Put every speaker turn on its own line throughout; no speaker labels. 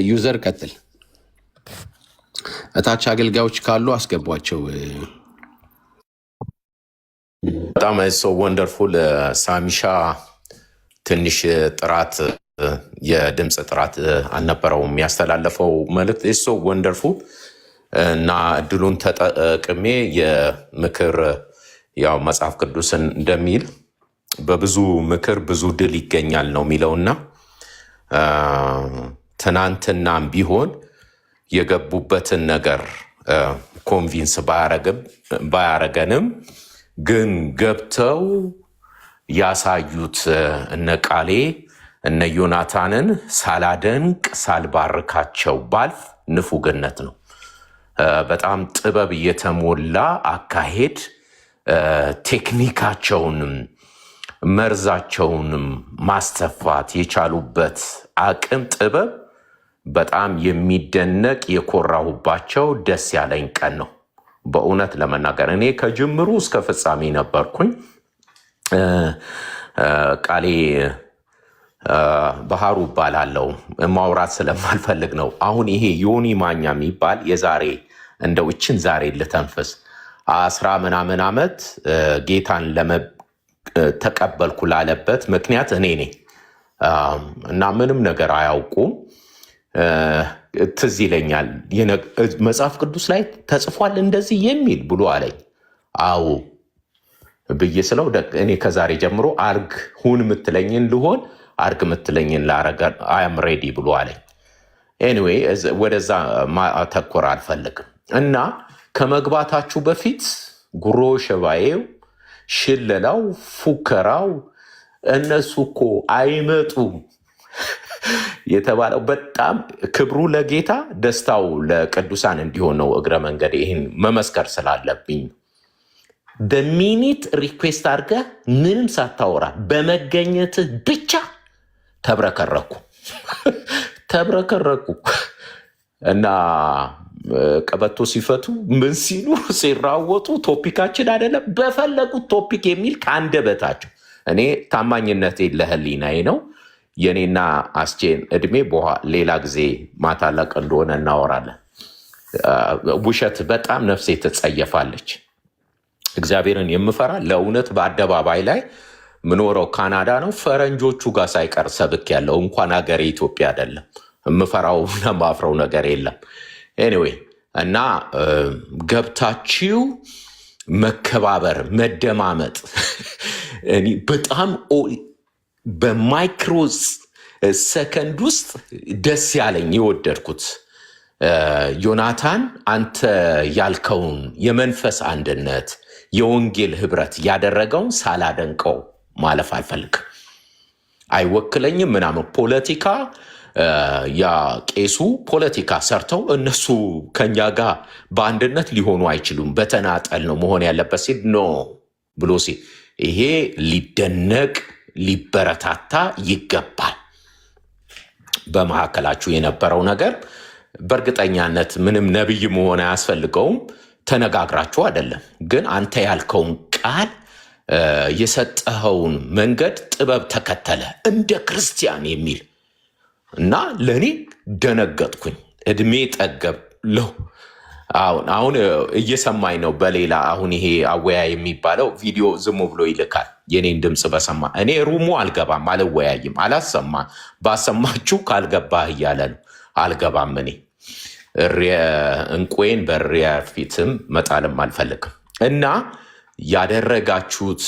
ዩዘር ቀጥል። እታች አገልጋዮች ካሉ አስገቧቸው።
በጣም ሶ ወንደርፉል ሳሚሻ ትንሽ ጥራት የድምፅ ጥራት አልነበረውም ያስተላለፈው መልእክት ሶ ወንደርፉል እና እድሉን ተጠቅሜ የምክር ያው መጽሐፍ ቅዱስን እንደሚል በብዙ ምክር ብዙ ድል ይገኛል ነው የሚለውና ትናንትናም ቢሆን የገቡበትን ነገር ኮንቪንስ ባያረገንም ግን ገብተው ያሳዩት እነ ቃሌ እነ ዮናታንን ሳላደንቅ ሳልባርካቸው ባልፍ ንፉግነት ነው። በጣም ጥበብ የተሞላ አካሄድ ቴክኒካቸውንም መርዛቸውንም ማስተፋት የቻሉበት አቅም ጥበብ በጣም የሚደነቅ የኮራሁባቸው ደስ ያለኝ ቀን ነው። በእውነት ለመናገር እኔ ከጅምሩ እስከ ፍጻሜ ነበርኩኝ። ቃሌ ባህሩ እባላለሁ። ማውራት ስለማልፈልግ ነው። አሁን ይሄ ዮኒ ማኛ የሚባል የዛሬ እንደው እችን ዛሬ ልተንፍስ 10 ምናምን ዓመት ጌታን ተቀበልኩ ላለበት ምክንያት እኔ ነኝ እና ምንም ነገር አያውቁም። ትዝ ይለኛል መጽሐፍ ቅዱስ ላይ ተጽፏል እንደዚህ የሚል ብሎ አለኝ። አዎ ብዬ ስለው እኔ ከዛሬ ጀምሮ አርግ ሁን ምትለኝን ልሆን አርግ ምትለኝን ላረጋ አም ሬዲ ብሎ አለኝ። ኤኒዌይ ወደዛ ማተኮር አልፈልግም እና ከመግባታችሁ በፊት ጉሮ ሸባዬው ሽለላው ፉከራው እነሱ እኮ አይመጡም የተባለው በጣም ክብሩ ለጌታ ደስታው ለቅዱሳን እንዲሆን ነው። እግረ መንገድ ይህን መመስከር ስላለብኝ በሚኒት ሪኩዌስት አድርገህ ምንም ሳታወራ በመገኘትህ ብቻ ተብረከረኩ እና ቀበቶ ሲፈቱ ምን ሲሉ ሲራወጡ ቶፒካችን አይደለም በፈለጉት ቶፒክ የሚል ከአንደበታቸው እኔ ታማኝነቴ ለህሊናዬ ነው። የኔና አስቼን እድሜ ሌላ ጊዜ ማታለቅ እንደሆነ እናወራለን። ውሸት በጣም ነፍሴ ትጸየፋለች። እግዚአብሔርን የምፈራ ለእውነት በአደባባይ ላይ ምኖረው ካናዳ ነው። ፈረንጆቹ ጋር ሳይቀር ሰብክ ያለው እንኳን ሀገሬ ኢትዮጵያ አይደለም። የምፈራው ማፍረው ነገር የለም። ኤኒዌይ እና ገብታችሁ መከባበር መደማመጥ በጣም በማይክሮ ሰከንድ ውስጥ ደስ ያለኝ የወደድኩት ዮናታን አንተ ያልከውን የመንፈስ አንድነት የወንጌል ህብረት ያደረገውን ሳላደንቀው ማለፍ አልፈልግም። አይወክለኝም ምናምን ፖለቲካ ያ ቄሱ ፖለቲካ ሰርተው እነሱ ከኛ ጋር በአንድነት ሊሆኑ አይችሉም፣ በተናጠል ነው መሆን ያለበት ሲል ኖ ብሎ ሲል ይሄ ሊደነቅ ሊበረታታ ይገባል። በመካከላችሁ የነበረው ነገር በእርግጠኛነት ምንም ነብይ መሆን አያስፈልገውም። ተነጋግራችሁ አይደለም፣ ግን አንተ ያልከውን ቃል የሰጠኸውን መንገድ ጥበብ ተከተለ እንደ ክርስቲያን የሚል እና ለእኔ ደነገጥኩኝ። እድሜ ጠገብ ለው አሁን እየሰማኝ ነው። በሌላ አሁን ይሄ አወያ የሚባለው ቪዲዮ ዝም ብሎ ይልካል። የኔን ድምፅ በሰማ እኔ ሩሙ አልገባም፣ አልወያይም፣ አላሰማ ባሰማችሁ ካልገባህ እያለ ነው። አልገባም። እኔ እንቁዌን በሪያ ፊትም መጣልም አልፈልግም እና ያደረጋችሁት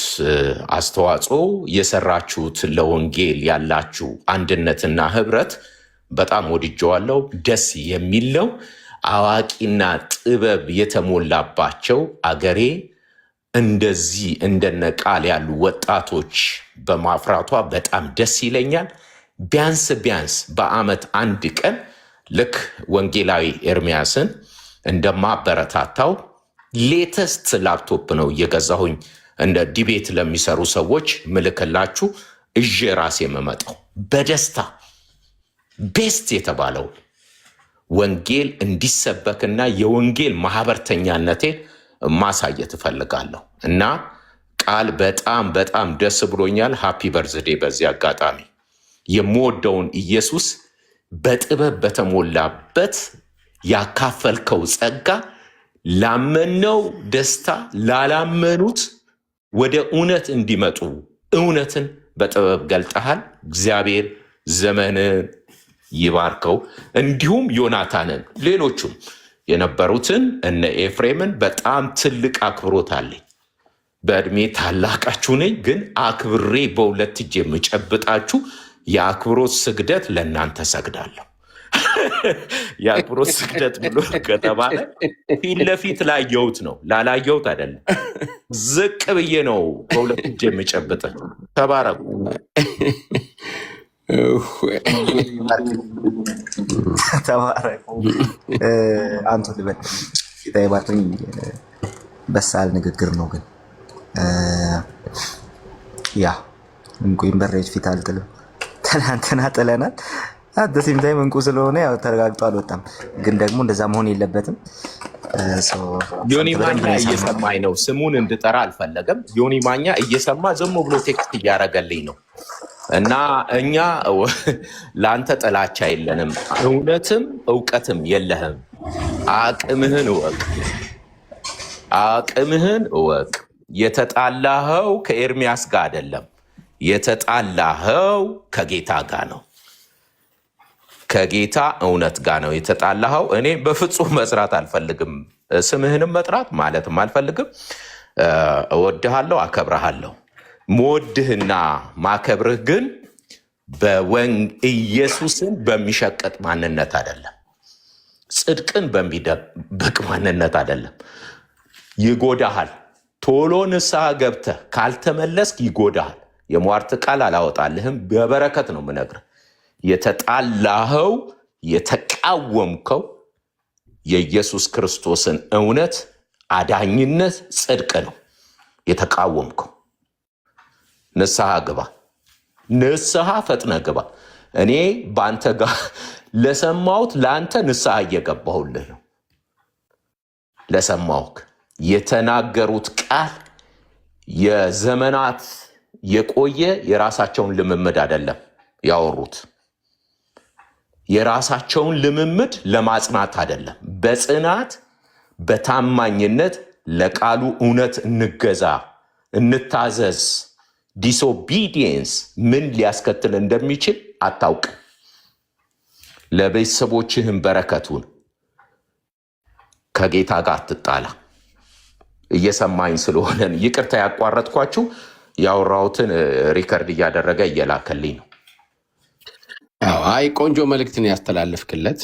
አስተዋጽኦ የሰራችሁት ለወንጌል ያላችሁ አንድነትና ህብረት በጣም ወድጀዋለሁ። ደስ የሚለው አዋቂና ጥበብ የተሞላባቸው አገሬ እንደዚህ እንደነ ቃል ያሉ ወጣቶች በማፍራቷ በጣም ደስ ይለኛል። ቢያንስ በአመት አንድ ቀን ልክ ወንጌላዊ ኤርሚያስን እንደማበረታታው ሌተስት ላፕቶፕ ነው እየገዛሁኝ እንደ ዲቤት ለሚሰሩ ሰዎች ምልክላችሁ እዤ ራሴ የምመጣው በደስታ ቤስት የተባለው ወንጌል እንዲሰበክና የወንጌል ማህበርተኛነቴን ማሳየት እፈልጋለሁ እና ቃል በጣም ደስ ብሎኛል። ሃፒ በርዝዴ። በዚህ አጋጣሚ የምወደውን ኢየሱስ በጥበብ በተሞላበት ያካፈልከው ጸጋ ላመነው ደስታ ላላመኑት ወደ እውነት እንዲመጡ እውነትን በጥበብ ገልጠሃል። እግዚአብሔር ዘመንን ይባርከው። እንዲሁም ዮናታንን፣ ሌሎቹም የነበሩትን እነ ኤፍሬምን በጣም ትልቅ አክብሮት አለኝ። በዕድሜ ታላቃችሁ ነኝ፣ ግን አክብሬ በሁለት እጅ የምጨብጣችሁ የአክብሮት ስግደት ለእናንተ ሰግዳለሁ። የአክብሮት ስግደት ብሎ ከተባለ ፊት ለፊት ላየሁት ነው፣ ላላየሁት አይደለም። ዝቅ ብዬ ነው በሁለት እጅ የምጨብጥ። ተባረኩ።
ተባረኩ። አንቱ ልበል ባርቶኝ በሳል ንግግር ነው፣ ግን ያ እንቁይም በሬጅ ፊት አልጥልም። ትናንትና ጥለናል። አደሲም ታይም እንቁ ስለሆነ ያው ተረጋግጦ አልወጣም፣ ግን ደግሞ እንደዛ መሆን የለበትም።
ዮኒ ማኛ እየሰማኝ ነው። ስሙን እንድጠራ አልፈለገም። ዮኒ ማኛ እየሰማ ዝም ብሎ ቴክስት እያደረገልኝ ነው። እና እኛ ለአንተ ጥላቻ የለንም፣ እውነትም እውቀትም የለህም። አቅምህን እወቅ፣ አቅምህን እወቅ። የተጣላኸው ከኤርሚያስ ጋር አይደለም፣ የተጣላኸው ከጌታ ጋር ነው። ከጌታ እውነት ጋር ነው የተጣላኸው። እኔ በፍጹም መስራት አልፈልግም፣ ስምህንም መጥራት ማለትም አልፈልግም። እወድሃለሁ፣ አከብረሃለሁ። መወድህና ማከብርህ ግን ኢየሱስን በሚሸቀጥ ማንነት አይደለም፣ ጽድቅን በሚደብቅ ማንነት አይደለም። ይጎዳሃል። ቶሎ ንስሐ ገብተህ ካልተመለስክ ይጎዳሃል። የሟርት ቃል አላወጣልህም፣ በበረከት ነው የምነግርህ። የተጣላኸው የተቃወምከው የኢየሱስ ክርስቶስን እውነት፣ አዳኝነት፣ ጽድቅ ነው የተቃወምከው። ንስሐ ግባ፣ ንስሐ ፈጥነ ግባ። እኔ በአንተ ጋር ለሰማሁት ለአንተ ንስሐ እየገባሁልህ ነው። ለሰማሁክ የተናገሩት ቃል የዘመናት የቆየ የራሳቸውን ልምምድ አይደለም ያወሩት። የራሳቸውን ልምምድ ለማጽናት አይደለም፣ በጽናት በታማኝነት ለቃሉ እውነት እንገዛ፣ እንታዘዝ። ዲስኦቢዲየንስ ምን ሊያስከትል እንደሚችል አታውቅም። ለቤተሰቦችህም በረከቱን ከጌታ ጋር አትጣላ። እየሰማኝ ስለሆነ ይቅርታ ያቋረጥኳችሁ። ያወራሁትን ሪከርድ እያደረገ እየላከልኝ ነው።
አይ ቆንጆ መልእክትን ያስተላለፍክለት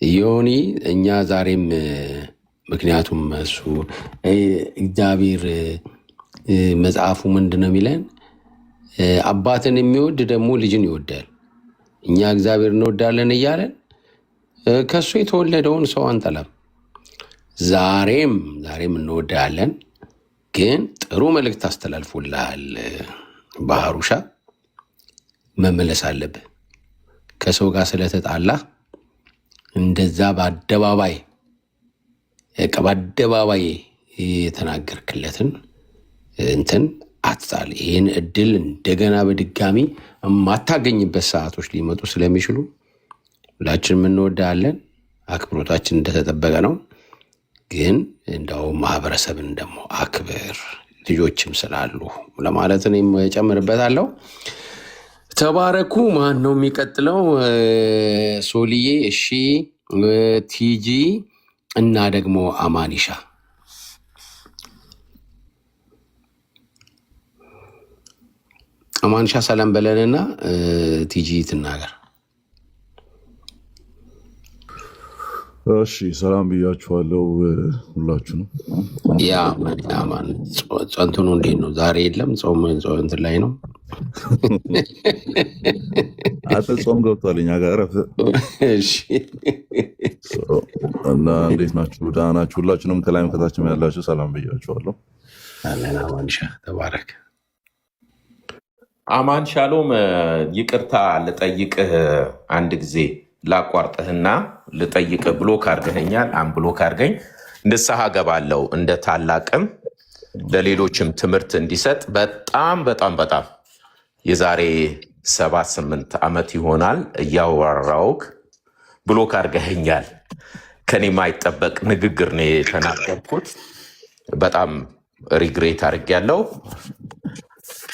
ዮኒ። እኛ ዛሬም ምክንያቱም እሱ እግዚአብሔር መጽሐፉ ምንድን ነው የሚለን? አባትን የሚወድ ደግሞ ልጅን ይወዳል። እኛ እግዚአብሔር እንወዳለን እያለን ከእሱ የተወለደውን ሰው አንጠላም። ዛሬም እንወዳለን። ግን ጥሩ መልእክት አስተላልፎልሃል ባህሩሻ። መመለስ አለብህ። ከሰው ጋር ስለተጣላ እንደዛ በአደባባይ የተናገርክለትን እንትን አትጣል። ይህን እድል እንደገና በድጋሚ የማታገኝበት ሰዓቶች ሊመጡ ስለሚችሉ ሁላችንም እንወዳለን። አክብሮታችን እንደተጠበቀ ነው። ግን እንደው ማህበረሰብን ደግሞ አክብር፣ ልጆችም ስላሉ ለማለት እኔም እጨምርበታለሁ። ተባረኩ። ማን ነው የሚቀጥለው? ሶልዬ፣ እሺ፣ ቲጂ እና ደግሞ አማኒሻ። አማኒሻ ሰላም በለንና ቲጂ ትናገር።
እሺ ሰላም ብያችኋለሁ ሁላችሁ ነው።
ያ ማን ጾንቱኑ እንዴት ነው? ዛሬ የለም ጾም እንትን ላይ ነው።
አተ ጾም ገብቷል እኛ ጋር።
እሺ
እና እንዴት ናችሁ? ደህና ናችሁ? ሁላችሁንም ከላይም ከታችም ያላችሁ ሰላም ብያችኋለሁ።
አሜን። አማንሻ ተባረክ።
አማን ሻሎም። ይቅርታ ልጠይቅህ አንድ ጊዜ ላቋርጥህና ልጠይቅህ። ብሎክ አድርገኸኛል። ብሎክ አድርገኝ። ንስሐ ገባለሁ እንደ ታላቅም ለሌሎችም ትምህርት እንዲሰጥ በጣም የዛሬ 7-8 ዓመት ይሆናል እያወራውክ ብሎክ አድርገኸኛል። ከኔ ማይጠበቅ ንግግር ነው የተናገርኩት። በጣም ሪግሬት አድርጌያለሁ።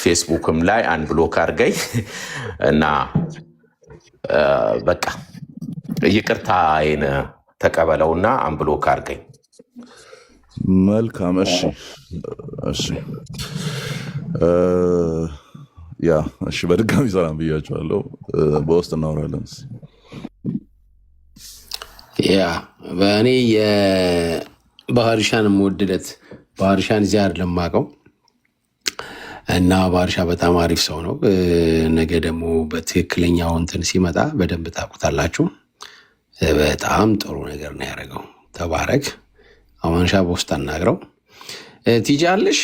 ፌስቡክም ላይ አንድ ብሎክ አድርገኝ እና በቃ ይቅርታዬን ተቀበለውና አንድ ብሎክ አድርገኝ።
መልካም። እሺ እሺ፣ በድጋሚ ሰላም ብያቸዋለሁ። በውስጥ እናወራለን።
በእኔ የባህርሻን የምወድለት ባህርሻን እዚያ አይደለም የማውቀው እና ባህርሻ በጣም አሪፍ ሰው ነው። ነገ ደግሞ በትክክለኛው እንትን ሲመጣ በደንብ ታውቁታላችሁ። በጣም ጥሩ ነገር ነው ያደረገው። ተባረክ። አማንሻ በውስጥ አናግረው። ቲጂ አለሽ?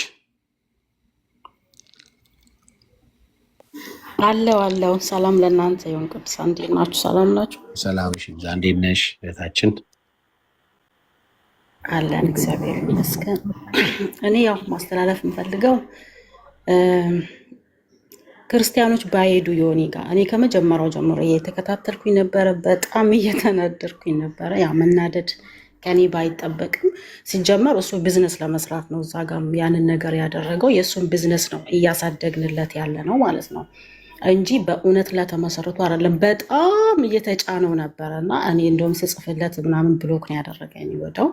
አለው። ሰላም ለእናንተ ይሁን። ቅዱሳን እንዴት ናችሁ? ሰላም ናችሁ?
ሰላም ይብዛ። እንዴት ነሽ እህታችን?
አለን እግዚአብሔር ይመስገን። እኔ ያው ማስተላለፍ የምፈልገው ክርስቲያኖች ባይሄዱ ዮኒ ጋር እኔ ከመጀመሪያው ጀምሮ እየተከታተልኩኝ ነበረ። በጣም እየተናደድኩኝ ነበረ። ያ መናደድ ከኔ ባይጠበቅም ሲጀመር እሱ ቢዝነስ ለመስራት ነው እዛ ጋር ያንን ነገር ያደረገው። የእሱን ቢዝነስ ነው እያሳደግንለት ያለ ነው ማለት ነው እንጂ በእውነት ላይ ተመሰረቱ አይደለም። በጣም እየተጫነው ነበረ እና እኔ እንደውም ስጽፍለት ምናምን ብሎክ ነው ያደረገኝ ወደው።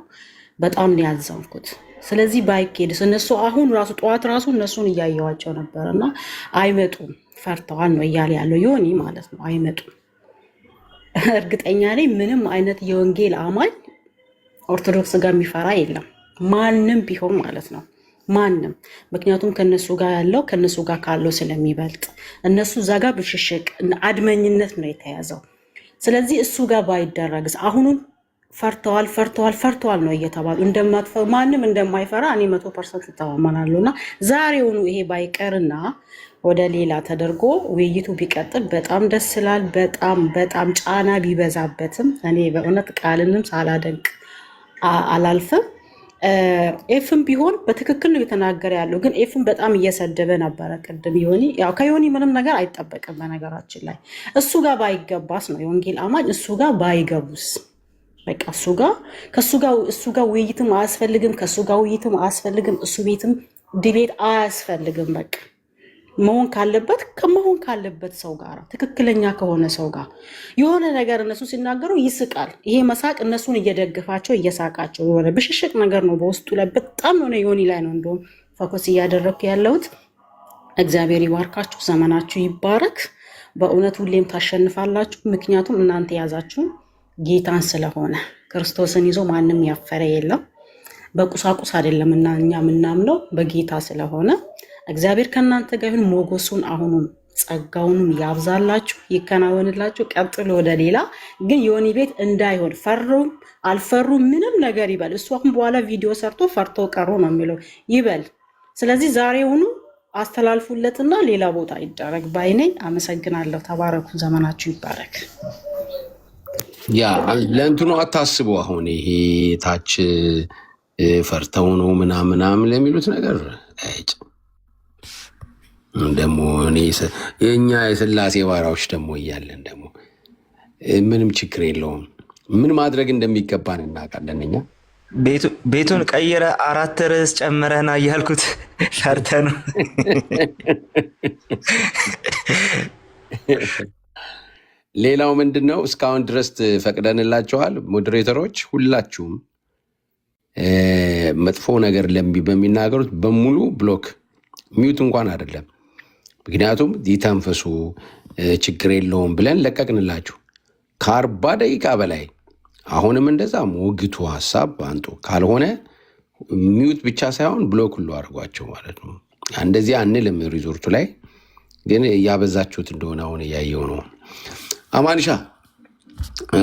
በጣም ነው ያዘንኩት። ስለዚህ ባይኬድስ እነሱ አሁን ራሱ ጠዋት ራሱ እነሱን እያየዋቸው ነበር እና አይመጡም፣ ፈርተዋል ነው እያለ ያለው ዮኒ ማለት ነው። አይመጡም። እርግጠኛ ነኝ ምንም አይነት የወንጌል አማኝ ኦርቶዶክስ ጋር የሚፈራ የለም፣ ማንም ቢሆን ማለት ነው። ማንም። ምክንያቱም ከነሱ ጋር ያለው ከነሱ ጋር ካለው ስለሚበልጥ እነሱ እዛ ጋር ብሽሽቅ አድመኝነት ነው የተያዘው። ስለዚህ እሱ ጋር ባይደረግስ አሁኑን ፈርተዋል ነው እየተባሉ እንደማትፈሩ ማንም እንደማይፈራ እኔ 100% ተማመናለሁ። እና ዛሬውኑ ይሄ ባይቀርና ወደ ሌላ ተደርጎ ውይይቱ ቢቀጥል በጣም ደስ ይላል። በጣም ጫና ቢበዛበትም እኔ በእውነት ቃልንም ሳላደንቅ አላልፍም። ኤፍም ቢሆን በትክክል ነው የተናገረ ያለው፣ ግን ኤፍም በጣም እየሰደበ ነበረ ቅድም። ዮኒ ያው ከዮኒ ምንም ነገር አይጠበቅም በነገራችን ላይ። እሱ ጋር ባይገባስ ነው የወንጌል አማኝ እሱ ጋር ባይገቡስ በቃ እሱ ጋር ውይይትም አያስፈልግም፣ ከሱ ጋር ውይይትም አያስፈልግም፣ እሱ ቤትም ዲቤት አያስፈልግም። በቃ መሆን ካለበት ሰው ጋር ትክክለኛ ከሆነ ሰው ጋር የሆነ ነገር እነሱ ሲናገሩ ይስቃል። ይሄ መሳቅ እነሱን እየደገፋቸው እየሳቃቸው የሆነ ብሽሽቅ ነገር ነው በውስጡ ላይ በጣም ሆነ ዮኒ ላይ ነው እንደውም ፎከስ እያደረግኩ ያለሁት። እግዚአብሔር ይባርካችሁ፣ ዘመናችሁ ይባረክ። በእውነት ሁሌም ታሸንፋላችሁ። ምክንያቱም እናንተ ያዛችሁ ጌታን ስለሆነ ክርስቶስን ይዞ ማንም ያፈረ የለም። በቁሳቁስ አይደለም እና እኛ የምናምነው በጌታ ስለሆነ እግዚአብሔር ከእናንተ ጋር ይሁን። ሞገሱን አሁኑም ጸጋውንም ያብዛላችሁ፣ ይከናወንላችሁ። ቀጥሎ ወደ ሌላ ግን ዮኒ ቤት እንዳይሆን ፈሩም አልፈሩም ምንም ነገር ይበል። እሱ አሁን በኋላ ቪዲዮ ሰርቶ ፈርቶ ቀሩ ነው የሚለው ይበል። ስለዚህ ዛሬውኑ አስተላልፉለትና ሌላ ቦታ ይደረግ ባይነኝ። አመሰግናለሁ። ተባረኩ። ዘመናችሁ ይባረክ።
ለእንትኑ አታስቡ። አሁን ይሄ ታች ፈርተው ነው ምናምን ለሚሉት ነገር ደግሞ የእኛ የስላሴ ባሪያዎች ደግሞ እያለን ደግሞ ምንም ችግር የለውም። ምን ማድረግ እንደሚገባን እናውቃለን። እኛ
ቤቱን ቀይረ 4 ርዕስ ጨምረህና እያልኩት ፈርተ ነው።
ሌላው ምንድን ነው? እስካሁን ድረስ ፈቅደንላቸዋል። ሞዴሬተሮች ሁላችሁም መጥፎ ነገር በሚናገሩት በሙሉ ብሎክ ሚዩት እንኳን አይደለም። ምክንያቱም ይተንፈሱ ችግር የለውም ብለን ለቀቅንላችሁ ከ40 ደቂቃ በላይ። አሁንም እንደዛ ሞግቱ፣ ሀሳብ አንጡ። ካልሆነ ሚዩት ብቻ ሳይሆን ብሎክ ሁሉ አድርጓቸው ማለት ነው። እንደዚህ አንልም። ሪዞርቱ ላይ ግን እያበዛችሁት እንደሆነ አሁን እያየው ነው። አማንሻ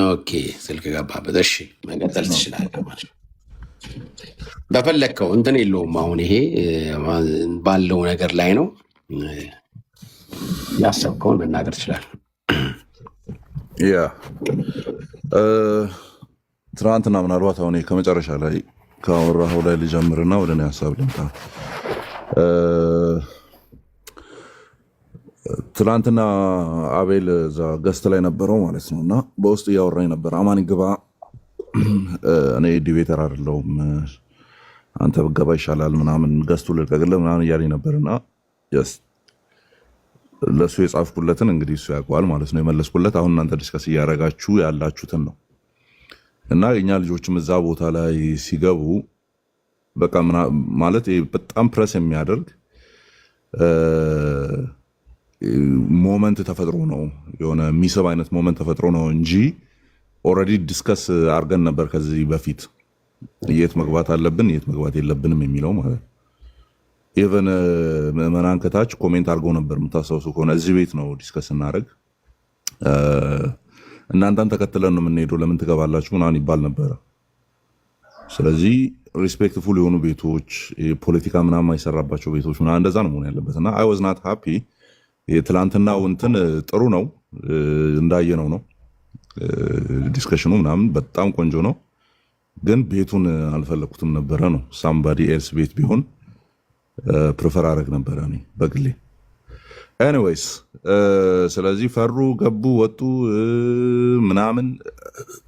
ኦኬ፣ ስልክ ገባበት። እሺ መቀጠል ትችላለህ አማንሻ። በፈለግከው እንትን የለውም። አሁን ይሄ ባለው ነገር ላይ ነው። ያሰብከውን መናገር ትችላለህ።
ትናንትና ምናልባት አሁን ከመጨረሻ ላይ ካወራኸው ላይ ልጀምርና ወደ እኔ ሀሳብ ልምጣ። ትላንትና አቤል እዛ ገስት ላይ ነበረው ማለት ነው እና በውስጥ እያወራኝ ነበር። አማን ግባ፣ እኔ ዲቤተር አይደለሁም፣ አንተ ብገባ ይሻላል ምናምን፣ ገስቱ ልቀቅልህ ምናምን እያለኝ ነበር እና ለእሱ የጻፍኩለትን እንግዲህ እሱ ያውቀዋል ማለት ነው የመለስኩለት። አሁን እናንተ ዲስከስ እያደረጋችሁ ያላችሁትን ነው እና የእኛ ልጆችም እዛ ቦታ ላይ ሲገቡ በቃ ማለት በጣም ፕረስ የሚያደርግ ሞመንት ተፈጥሮ ነው፣ የሆነ የሚስብ አይነት ሞመንት ተፈጥሮ ነው እንጂ ኦልሬዲ ዲስከስ አድርገን ነበር ከዚህ በፊት የት መግባት አለብን የት መግባት የለብንም የሚለው ማለት ነው። ኢቨን ምዕመናን ከታች ኮሜንት አድርገው ነበር የምታስታውሱ ከሆነ እዚህ ቤት ነው ዲስከስ እናደርግ እናንተን ተከትለን ነው የምንሄደው ለምን ትገባላችሁ ምናምን ይባል ነበረ። ስለዚህ ሪስፔክትፉል የሆኑ ቤቶች ፖለቲካ ምናምን የማይሰራባቸው ቤቶች ምናምን እንደዛ ነው መሆን ያለበት እና አይ ዋዝ ናት ሃፒ። የትላንትናው እንትን ጥሩ ነው እንዳየነው ነው ዲስከሽኑ ምናምን በጣም ቆንጆ ነው፣ ግን ቤቱን አልፈለኩትም ነበረ ነው። ሳምባዲ ኤልስ ቤት ቢሆን ፕሪፈር አደረግ ነበረ እኔ በግሌ። ኤኒዌይስ ስለዚህ ፈሩ ገቡ ወጡ ምናምን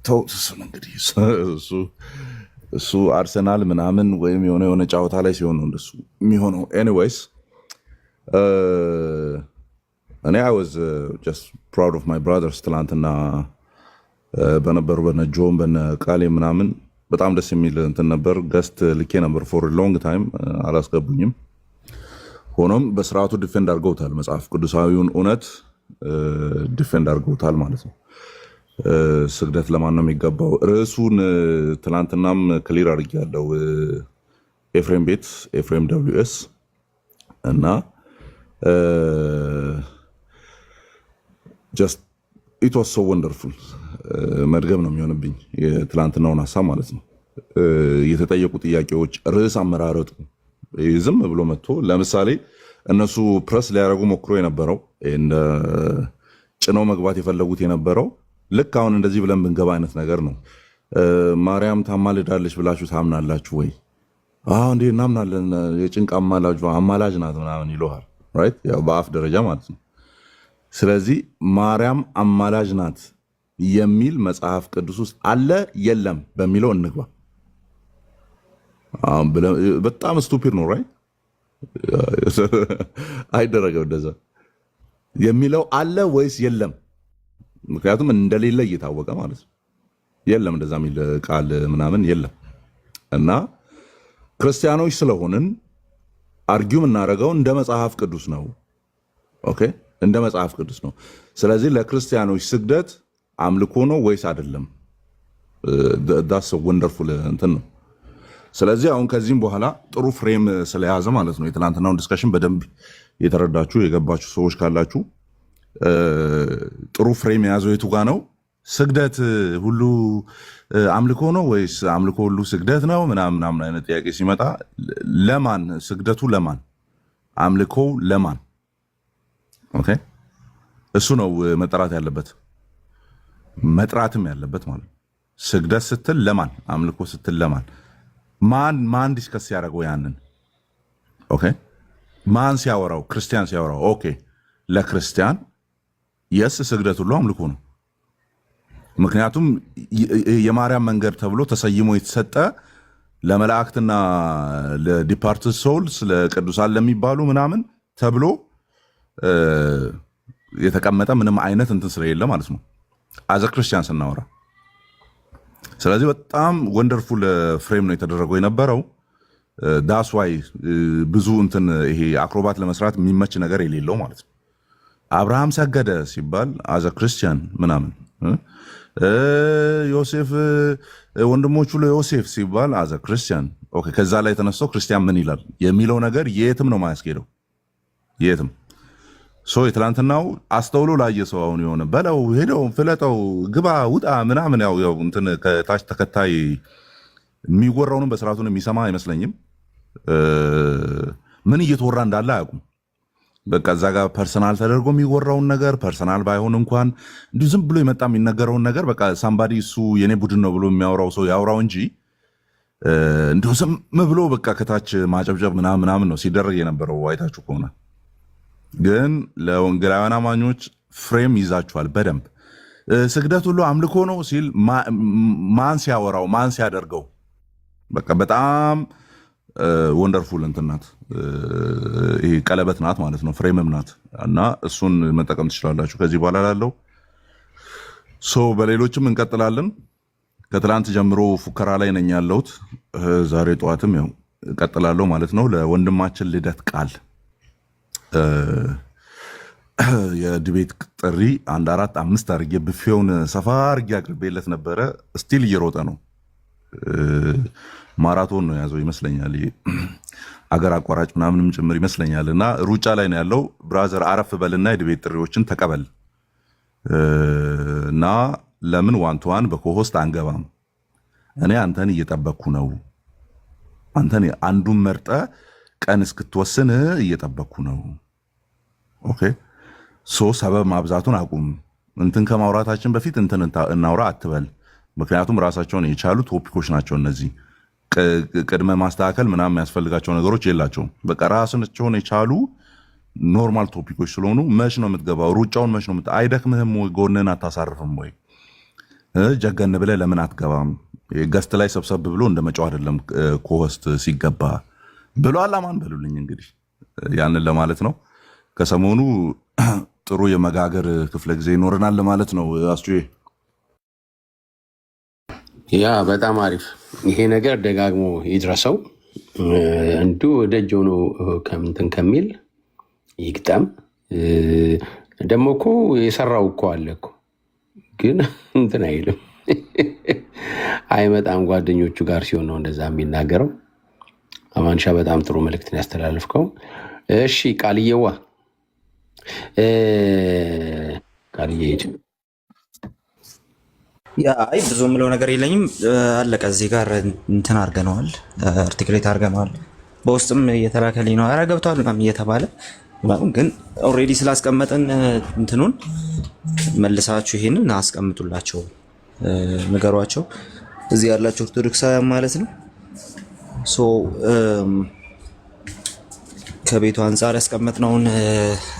ተውት። እንግዲህ እሱ አርሰናል ምናምን ወይም የሆነ ጨዋታ ላይ ሲሆን ነው እንደሱ የሚሆነው። ኤኒዌይስ እኔ አይ ዋዝ ጀስት ፕራውድ ኦፍ ማይ ብራዘርስ ትላንትና በነበሩ በነ ጆን በነ ቃሌ ምናምን በጣም ደስ የሚል እንትን ነበር። ገስት ልኬ ነበር ፎር ሎንግ ታይም አላስገቡኝም። ሆኖም በስርዓቱ ዲፌንድ አድርገውታል። መጽሐፍ ቅዱሳዊውን እውነት ዲፌንድ አድርገውታል ማለት ነው። ስግደት ለማን ነው የሚገባው? ርዕሱን ትላንትናም ክሊር አድርጌያለሁ። ኤፍሬም ቤት ኤፍሬም ደብሊው ኤስ እና ጀስት ኢት ዋዝ ሶ ወንደርፉል። መድገም ነው የሚሆንብኝ የትላንትናውን ሀሳብ ማለት ነው። የተጠየቁ ጥያቄዎች፣ ርዕስ አመራረጡ ዝም ብሎ መጥቶ ለምሳሌ እነሱ ፕረስ ሊያደርጉ ሞክሮ የነበረው ጭነው መግባት የፈለጉት የነበረው ልክ አሁን እንደዚህ ብለን ብንገባ አይነት ነገር ነው። ማርያም ታማልዳለች ብላችሁ ታምናላችሁ ወይ? እንዴ እናምናለን፣ የጭንቅ አማላጅ ናት ምናምን ይለሃል። ራይት፣ ያው በአፍ ደረጃ ማለት ነው። ስለዚህ ማርያም አማላጅ ናት የሚል መጽሐፍ ቅዱስ ውስጥ አለ የለም በሚለው እንግባ። በጣም ስቱፒድ ነው። ራይት፣ አይደረገው እንደዛ። የሚለው አለ ወይስ የለም? ምክንያቱም እንደሌለ እየታወቀ ማለት ነው። የለም እንደዛ የሚል ቃል ምናምን የለም። እና ክርስቲያኖች ስለሆንን አርጊው የምናደርገው እንደ መጽሐፍ ቅዱስ ነው። ኦኬ፣ እንደ መጽሐፍ ቅዱስ ነው። ስለዚህ ለክርስቲያኖች ስግደት አምልኮ ነው ወይስ አይደለም? ዳስ ወንደርፉል እንትን ነው። ስለዚህ አሁን ከዚህም በኋላ ጥሩ ፍሬም ስለያዘ ማለት ነው የትናንትናውን ዲስከሽን በደንብ የተረዳችሁ የገባችሁ ሰዎች ካላችሁ ጥሩ ፍሬም የያዘው የቱ ጋ ነው? ስግደት ሁሉ አምልኮ ነው ወይስ አምልኮ ሁሉ ስግደት ነው ምናምን አይነት ጥያቄ ሲመጣ ለማን ስግደቱ ለማን አምልኮው ለማን? ኦኬ፣ እሱ ነው መጠራት ያለበት መጥራትም ያለበት ማለት ነው። ስግደት ስትል ለማን፣ አምልኮ ስትል ለማን? ማን ዲስከስ ያደረገው ያንን? ኦኬ፣ ማን ሲያወራው? ክርስቲያን ሲያወራው። ኦኬ፣ ለክርስቲያን የስ ስግደት ሁሉ አምልኮ ነው። ምክንያቱም የማርያም መንገድ ተብሎ ተሰይሞ የተሰጠ ለመላእክትና ለዲፓርትድ ሶልስ ለቅዱሳን ለሚባሉ ምናምን ተብሎ የተቀመጠ ምንም አይነት እንትን ስለሌለ ማለት ነው አዘ ክርስቲያን ስናወራ። ስለዚህ በጣም ወንደርፉል ፍሬም ነው የተደረገው የነበረው። ዳስ ዋይ ብዙ እንትን ይሄ አክሮባት ለመስራት የሚመች ነገር የሌለው ማለት ነው። አብርሃም ሰገደ ሲባል አዘ ክርስቲያን ምናምን፣ ዮሴፍ ወንድሞቹ ለዮሴፍ ሲባል አዘ ክርስቲያን። ኦኬ፣ ከዛ ላይ የተነሳው ክርስቲያን ምን ይላል የሚለው ነገር የትም ነው ማያስኬደው፣ የትም። የትላንትናው አስተውሎ ላየ ሰው አሁን የሆነ በለው ሄደው ፍለጠው ግባ ውጣ ምናምን ያው እንትን ከታች ተከታይ የሚወራውንም በስርዓቱን የሚሰማ አይመስለኝም። ምን እየተወራ እንዳለ አያውቁም። በቃ እዛ ጋር ፐርሰናል ተደርጎ የሚወራውን ነገር ፐርሰናል ባይሆን እንኳን እንዲሁ ዝም ብሎ የመጣ የሚነገረውን ነገር በቃ ሳምባዲ እሱ የኔ ቡድን ነው ብሎ የሚያወራው ሰው ያውራው እንጂ እንዲሁ ዝም ብሎ በቃ ከታች ማጨብጨብ ምናምን ነው ሲደረግ የነበረው አይታችሁ ከሆነ ግን ለወንጌላውያን አማኞች ፍሬም ይዛችኋል በደንብ። ስግደት ሁሉ አምልኮ ነው ሲል ማን ሲያወራው ማን ሲያደርገው በቃ በጣም ወንደርፉል እንትን ናት። ይሄ ቀለበት ናት ማለት ነው፣ ፍሬምም ናት እና እሱን መጠቀም ትችላላችሁ ከዚህ በኋላ ላለው በሌሎችም እንቀጥላለን። ከትላንት ጀምሮ ፉከራ ላይ ነኝ ያለሁት። ዛሬ ጠዋትም ያው እቀጥላለሁ ማለት ነው። ለወንድማችን ልደት ቃል የዲቤት ጥሪ 1 4 5 አድርጌ ብፌውን ሰፋ አድርጌ አቅርቤለት ነበረ። ስቲል እየሮጠ ነው። ማራቶን ነው ያዘው ይመስለኛል። አገር አቋራጭ ምናምንም ጭምር ይመስለኛል። እና ሩጫ ላይ ነው ያለው። ብራዘር አረፍ በልና የዲቤት ጥሪዎችን ተቀበል እና ለምን ዋን ቱ ዋን በኮሆስት አንገባም? እኔ አንተን እየጠበቅኩ ነው። አንተን አንዱን መርጠ ቀን እስክትወስን እየጠበቅኩ ነው። ኦኬ ሰበብ ማብዛቱን አቁም። እንትን ከማውራታችን በፊት እንትን እናውራ አትበል። ምክንያቱም ራሳቸውን የቻሉ ቶፒኮች ናቸው እነዚህ። ቅድመ ማስተካከል ምናምን የሚያስፈልጋቸው ነገሮች የላቸውም። በቃ ራሳቸውን የቻሉ ኖርማል ቶፒኮች ስለሆኑ መች ነው የምትገባው? ሩጫውን መች ነው አይደክምህም ወይ? ጎንን አታሳርፍም ወይ? ጀገን ብለህ ለምን አትገባም? ገስት ላይ ሰብሰብ ብሎ እንደ መጫው አይደለም ኮሆስት ሲገባ ብሎ አላማን በሉልኝ። እንግዲህ ያንን ለማለት ነው። ከሰሞኑ ጥሩ የመጋገር ክፍለ ጊዜ ይኖረናል ማለት ነው። አስጩዬ
ያ በጣም አሪፍ። ይሄ ነገር ደጋግሞ ይድረሰው። እንዲሁ ደጅ ሆኖ ከምንትን ከሚል ይግጠም። ደግሞ እኮ የሰራው እኮ አለ እኮ ግን እንትን አይልም አይመጣም። ጓደኞቹ ጋር ሲሆን ነው እንደዛ የሚናገረው። አማንሻ በጣም ጥሩ መልእክትን ያስተላልፍከው። እሺ ቃልየዋ ቃልዬ
አይ ብዙ የምለው ነገር የለኝም። አለቀ። እዚህ ጋር እንትን አድርገነዋል፣ አርቲክሌት አድርገነዋል። በውስጥም እየተላከልኝ ነው ኧረ ገብተዋል ምናምን እየተባለ ግን ኦልሬዲ ስላስቀመጥን እንትኑን መልሳችሁ ይሄንን አስቀምጡላቸው፣ ንገሯቸው። እዚህ ያላችሁ ኦርቶዶክሳውያን ማለት ነው። ከቤቱ አንጻር ያስቀመጥነውን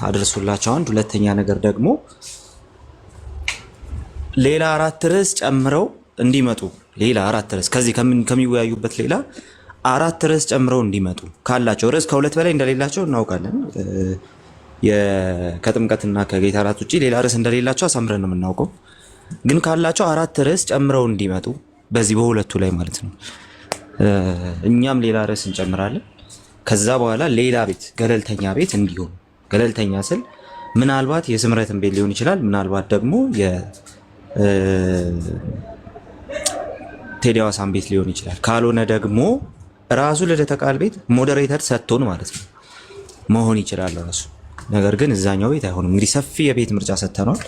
አድርሱላቸው። አንድ ሁለተኛ ነገር ደግሞ ሌላ 4 ርዕስ ጨምረው እንዲመጡ፣ ሌላ 4 ርዕስ ከዚህ ከሚወያዩበት ሌላ 4 ርዕስ ጨምረው እንዲመጡ ካላቸው ርዕስ ከ2 በላይ እንደሌላቸው እናውቃለን። ከጥምቀትና ከጌታ እራት ውጪ ሌላ ርዕስ እንደሌላቸው አሳምረን ነው የምናውቀው። ግን ካላቸው 4 ርዕስ ጨምረው እንዲመጡ በዚህ በሁለቱ ላይ ማለት ነው። እኛም ሌላ ርዕስ እንጨምራለን። ከዛ በኋላ ሌላ ቤት ገለልተኛ ቤት እንዲሆን፣ ገለልተኛ ስል ምናልባት የስምረትን ቤት ሊሆን ይችላል፣ ምናልባት ደግሞ ቴዲ አዋሳን ቤት ሊሆን ይችላል። ካልሆነ ደግሞ ራሱ ልደተ ቃል ቤት ሞዴሬተር ሰጥቶን ማለት ነው መሆን ይችላል ራሱ። ነገር ግን እዛኛው ቤት አይሆንም። እንግዲህ ሰፊ የቤት ምርጫ ሰጥተናል።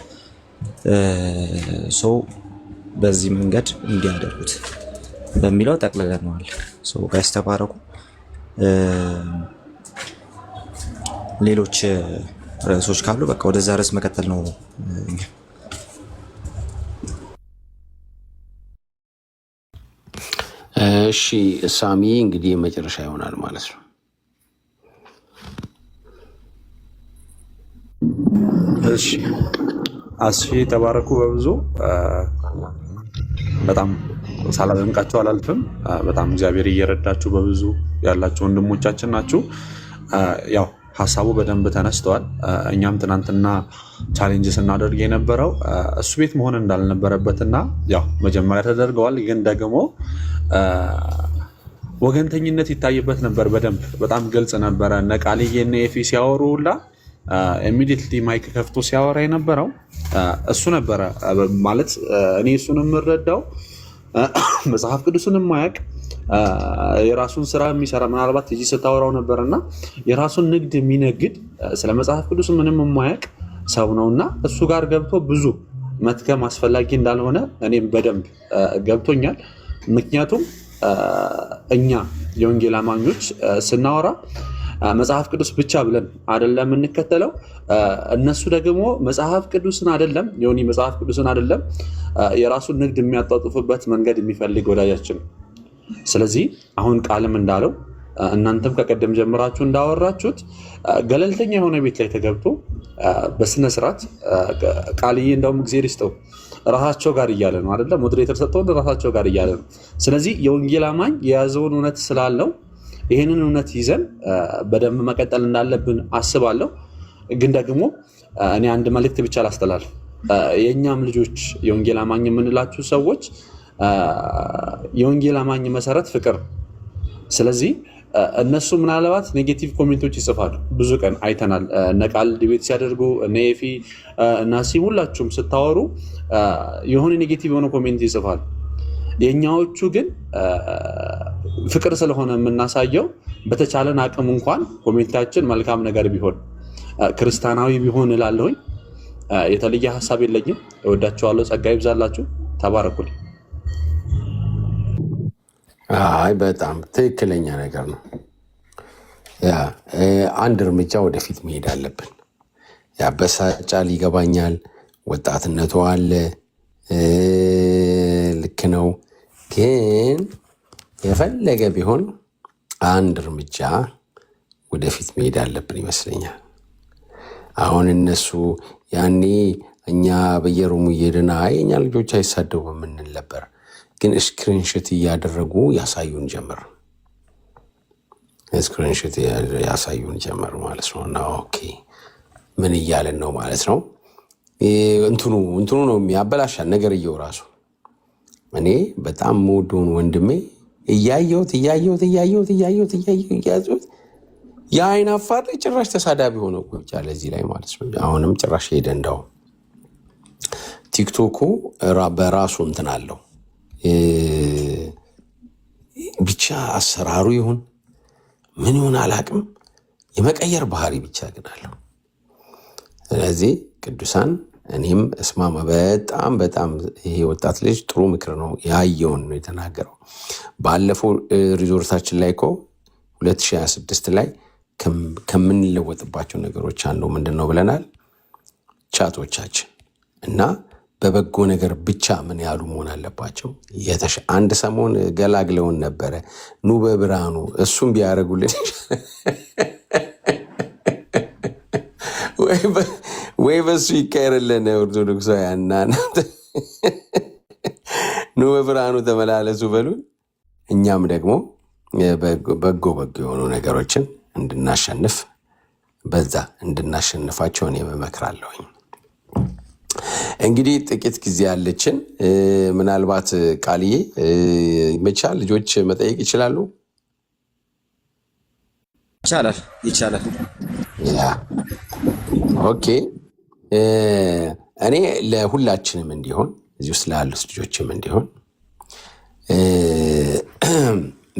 በዚህ መንገድ እንዲያደርጉት በሚለው ጠቅልለነዋል። ጋይስ ተባረኩ። ሌሎች ርዕሶች ካሉ በቃ ወደዛ ርዕስ መቀጠል ነው።
እሺ ሳሚ እንግዲህ የመጨረሻ ይሆናል ማለት ነው።
እሺ አስሺ ተባረኩ። በብዙ በጣም ሳላደንቃችሁ አላልፍም። በጣም እግዚአብሔር እየረዳችሁ በብዙ ያላችሁ ወንድሞቻችን ናችሁ። ያው ሀሳቡ በደንብ ተነስተዋል። እኛም ትናንትና ቻሌንጅ ስናደርግ የነበረው እሱ ቤት መሆን እንዳልነበረበትና ያው መጀመሪያ ተደርገዋል፣ ግን ደግሞ ወገንተኝነት ይታይበት ነበር። በደንብ በጣም ግልጽ ነበረ። እነ ቃልዬና ኤፊ ሲያወሩ ሁላ ኢሚዲየትሊ ማይክ ከፍቶ ሲያወራ የነበረው እሱ ነበረ። ማለት እኔ እሱን የምረዳው መጽሐፍ ቅዱስን የማያውቅ የራሱን ስራ የሚሰራ ምናልባት እዚህ ስታወራው ነበርና የራሱን ንግድ የሚነግድ ስለ መጽሐፍ ቅዱስ ምንም የማያውቅ ሰው ነውና እሱ ጋር ገብቶ ብዙ መትከም አስፈላጊ እንዳልሆነ እኔም በደንብ ገብቶኛል። ምክንያቱም እኛ የወንጌል አማኞች ስናወራ መጽሐፍ ቅዱስ ብቻ ብለን አይደለም የምንከተለው። እነሱ ደግሞ መጽሐፍ ቅዱስን አይደለም የሆነ መጽሐፍ ቅዱስን አይደለም የራሱን ንግድ የሚያጣጥፉበት መንገድ የሚፈልግ ወዳጃችን። ስለዚህ አሁን ቃልም እንዳለው እናንተም ከቀደም ጀምራችሁ እንዳወራችሁት ገለልተኛ የሆነ ቤት ላይ ተገብቶ በስነስርዓት ቃልዬ እንደውም እግዚአብሔር ይስጠው ራሳቸው ጋር እያለ ነው አይደለ? ሞዴሬተር ሰጥተው ራሳቸው ጋር እያለ ነው። ስለዚህ የወንጌል አማኝ የያዘውን እውነት ስላለው ይህንን እውነት ይዘን በደንብ መቀጠል እንዳለብን አስባለሁ። ግን ደግሞ እኔ አንድ መልእክት ብቻ ላስተላልፍ። የእኛም ልጆች የወንጌል አማኝ የምንላችሁ ሰዎች የወንጌል አማኝ መሰረት ፍቅር። ስለዚህ እነሱ ምናልባት ኔጌቲቭ ኮሜንቶች ይጽፋሉ። ብዙ ቀን አይተናል። ነቃል ዲቤት ሲያደርጉ ኔፊ እና ሲም ሁላችሁም ስታወሩ የሆነ ኔጌቲቭ የሆነ ኮሜንት ይጽፋሉ። የኛዎቹ ግን ፍቅር ስለሆነ የምናሳየው በተቻለን አቅም እንኳን ኮሜንታችን መልካም ነገር ቢሆን ክርስቲያናዊ ቢሆን እላለሁኝ። የተለየ ሀሳብ የለኝም። እወዳችኋለሁ። ጸጋ ይብዛላችሁ። ተባረኩልኝ።
አይ በጣም ትክክለኛ ነገር ነው። ያ አንድ እርምጃ ወደፊት መሄድ አለብን። ያበሳጫል፣ ይገባኛል። ወጣትነቱ አለ፣ ልክ ነው። ግን የፈለገ ቢሆን አንድ እርምጃ ወደፊት መሄድ አለብን ይመስለኛል። አሁን እነሱ ያኔ እኛ በየሩሙ እየሄድን የኛ ልጆች አይሳደቡም የምንል ነበር። ግን ስክሪንሽት እያደረጉ ያሳዩን ጀመር። ስክሪንሽት ያሳዩን ጀመር ማለት ነው። እና ኦኬ ምን እያለን ነው ማለት ነው። እንትኑ ነው የሚያበላሻል ነገርየው ራሱ። እኔ በጣም የምወደውን ወንድሜ እያየሁት የአይን አፋር ላይ ጭራሽ ተሳዳቢ ሆነ ቁጭ ያለ እዚህ ላይ ማለት ነው። አሁንም ጭራሽ ሄደ። እንደው ቲክቶኩ በራሱ እንትን አለው ብቻ አሰራሩ ይሁን ምን ይሁን አላቅም፣ የመቀየር ባህሪ ብቻ ግን አለው። ስለዚህ ቅዱሳን እኔም እስማማ። በጣም ይሄ ወጣት ልጅ ጥሩ ምክር ነው፣ ያየውን ነው የተናገረው። ባለፈው ሪዞርታችን ላይ እኮ 2026 ላይ ከምንለወጥባቸው ነገሮች አንዱ ምንድን ነው ብለናል? ቻቶቻችን እና በበጎ ነገር ብቻ ምን ያሉ መሆን አለባቸው። አንድ ሰሞን ገላግለውን ነበረ። ኑ በብርሃኑ እሱም ቢያደርጉልን ወይ በሱ ይካሄርልን። ኦርቶዶክሳውያን ኑ በብርሃኑ ተመላለሱ በሉን። እኛም ደግሞ በጎ የሆኑ ነገሮችን እንድናሸንፍ በዛ እንድናሸንፋቸው እኔ እመክራለሁኝ። እንግዲህ ጥቂት ጊዜ ያለችን፣ ምናልባት ቃልዬ ይመቻል፣ ልጆች መጠየቅ ይችላሉ።
ይቻላል።
ያ ኦኬ። እኔ ለሁላችንም እንዲሆን እዚህ ውስጥ ላሉት ልጆችም እንዲሆን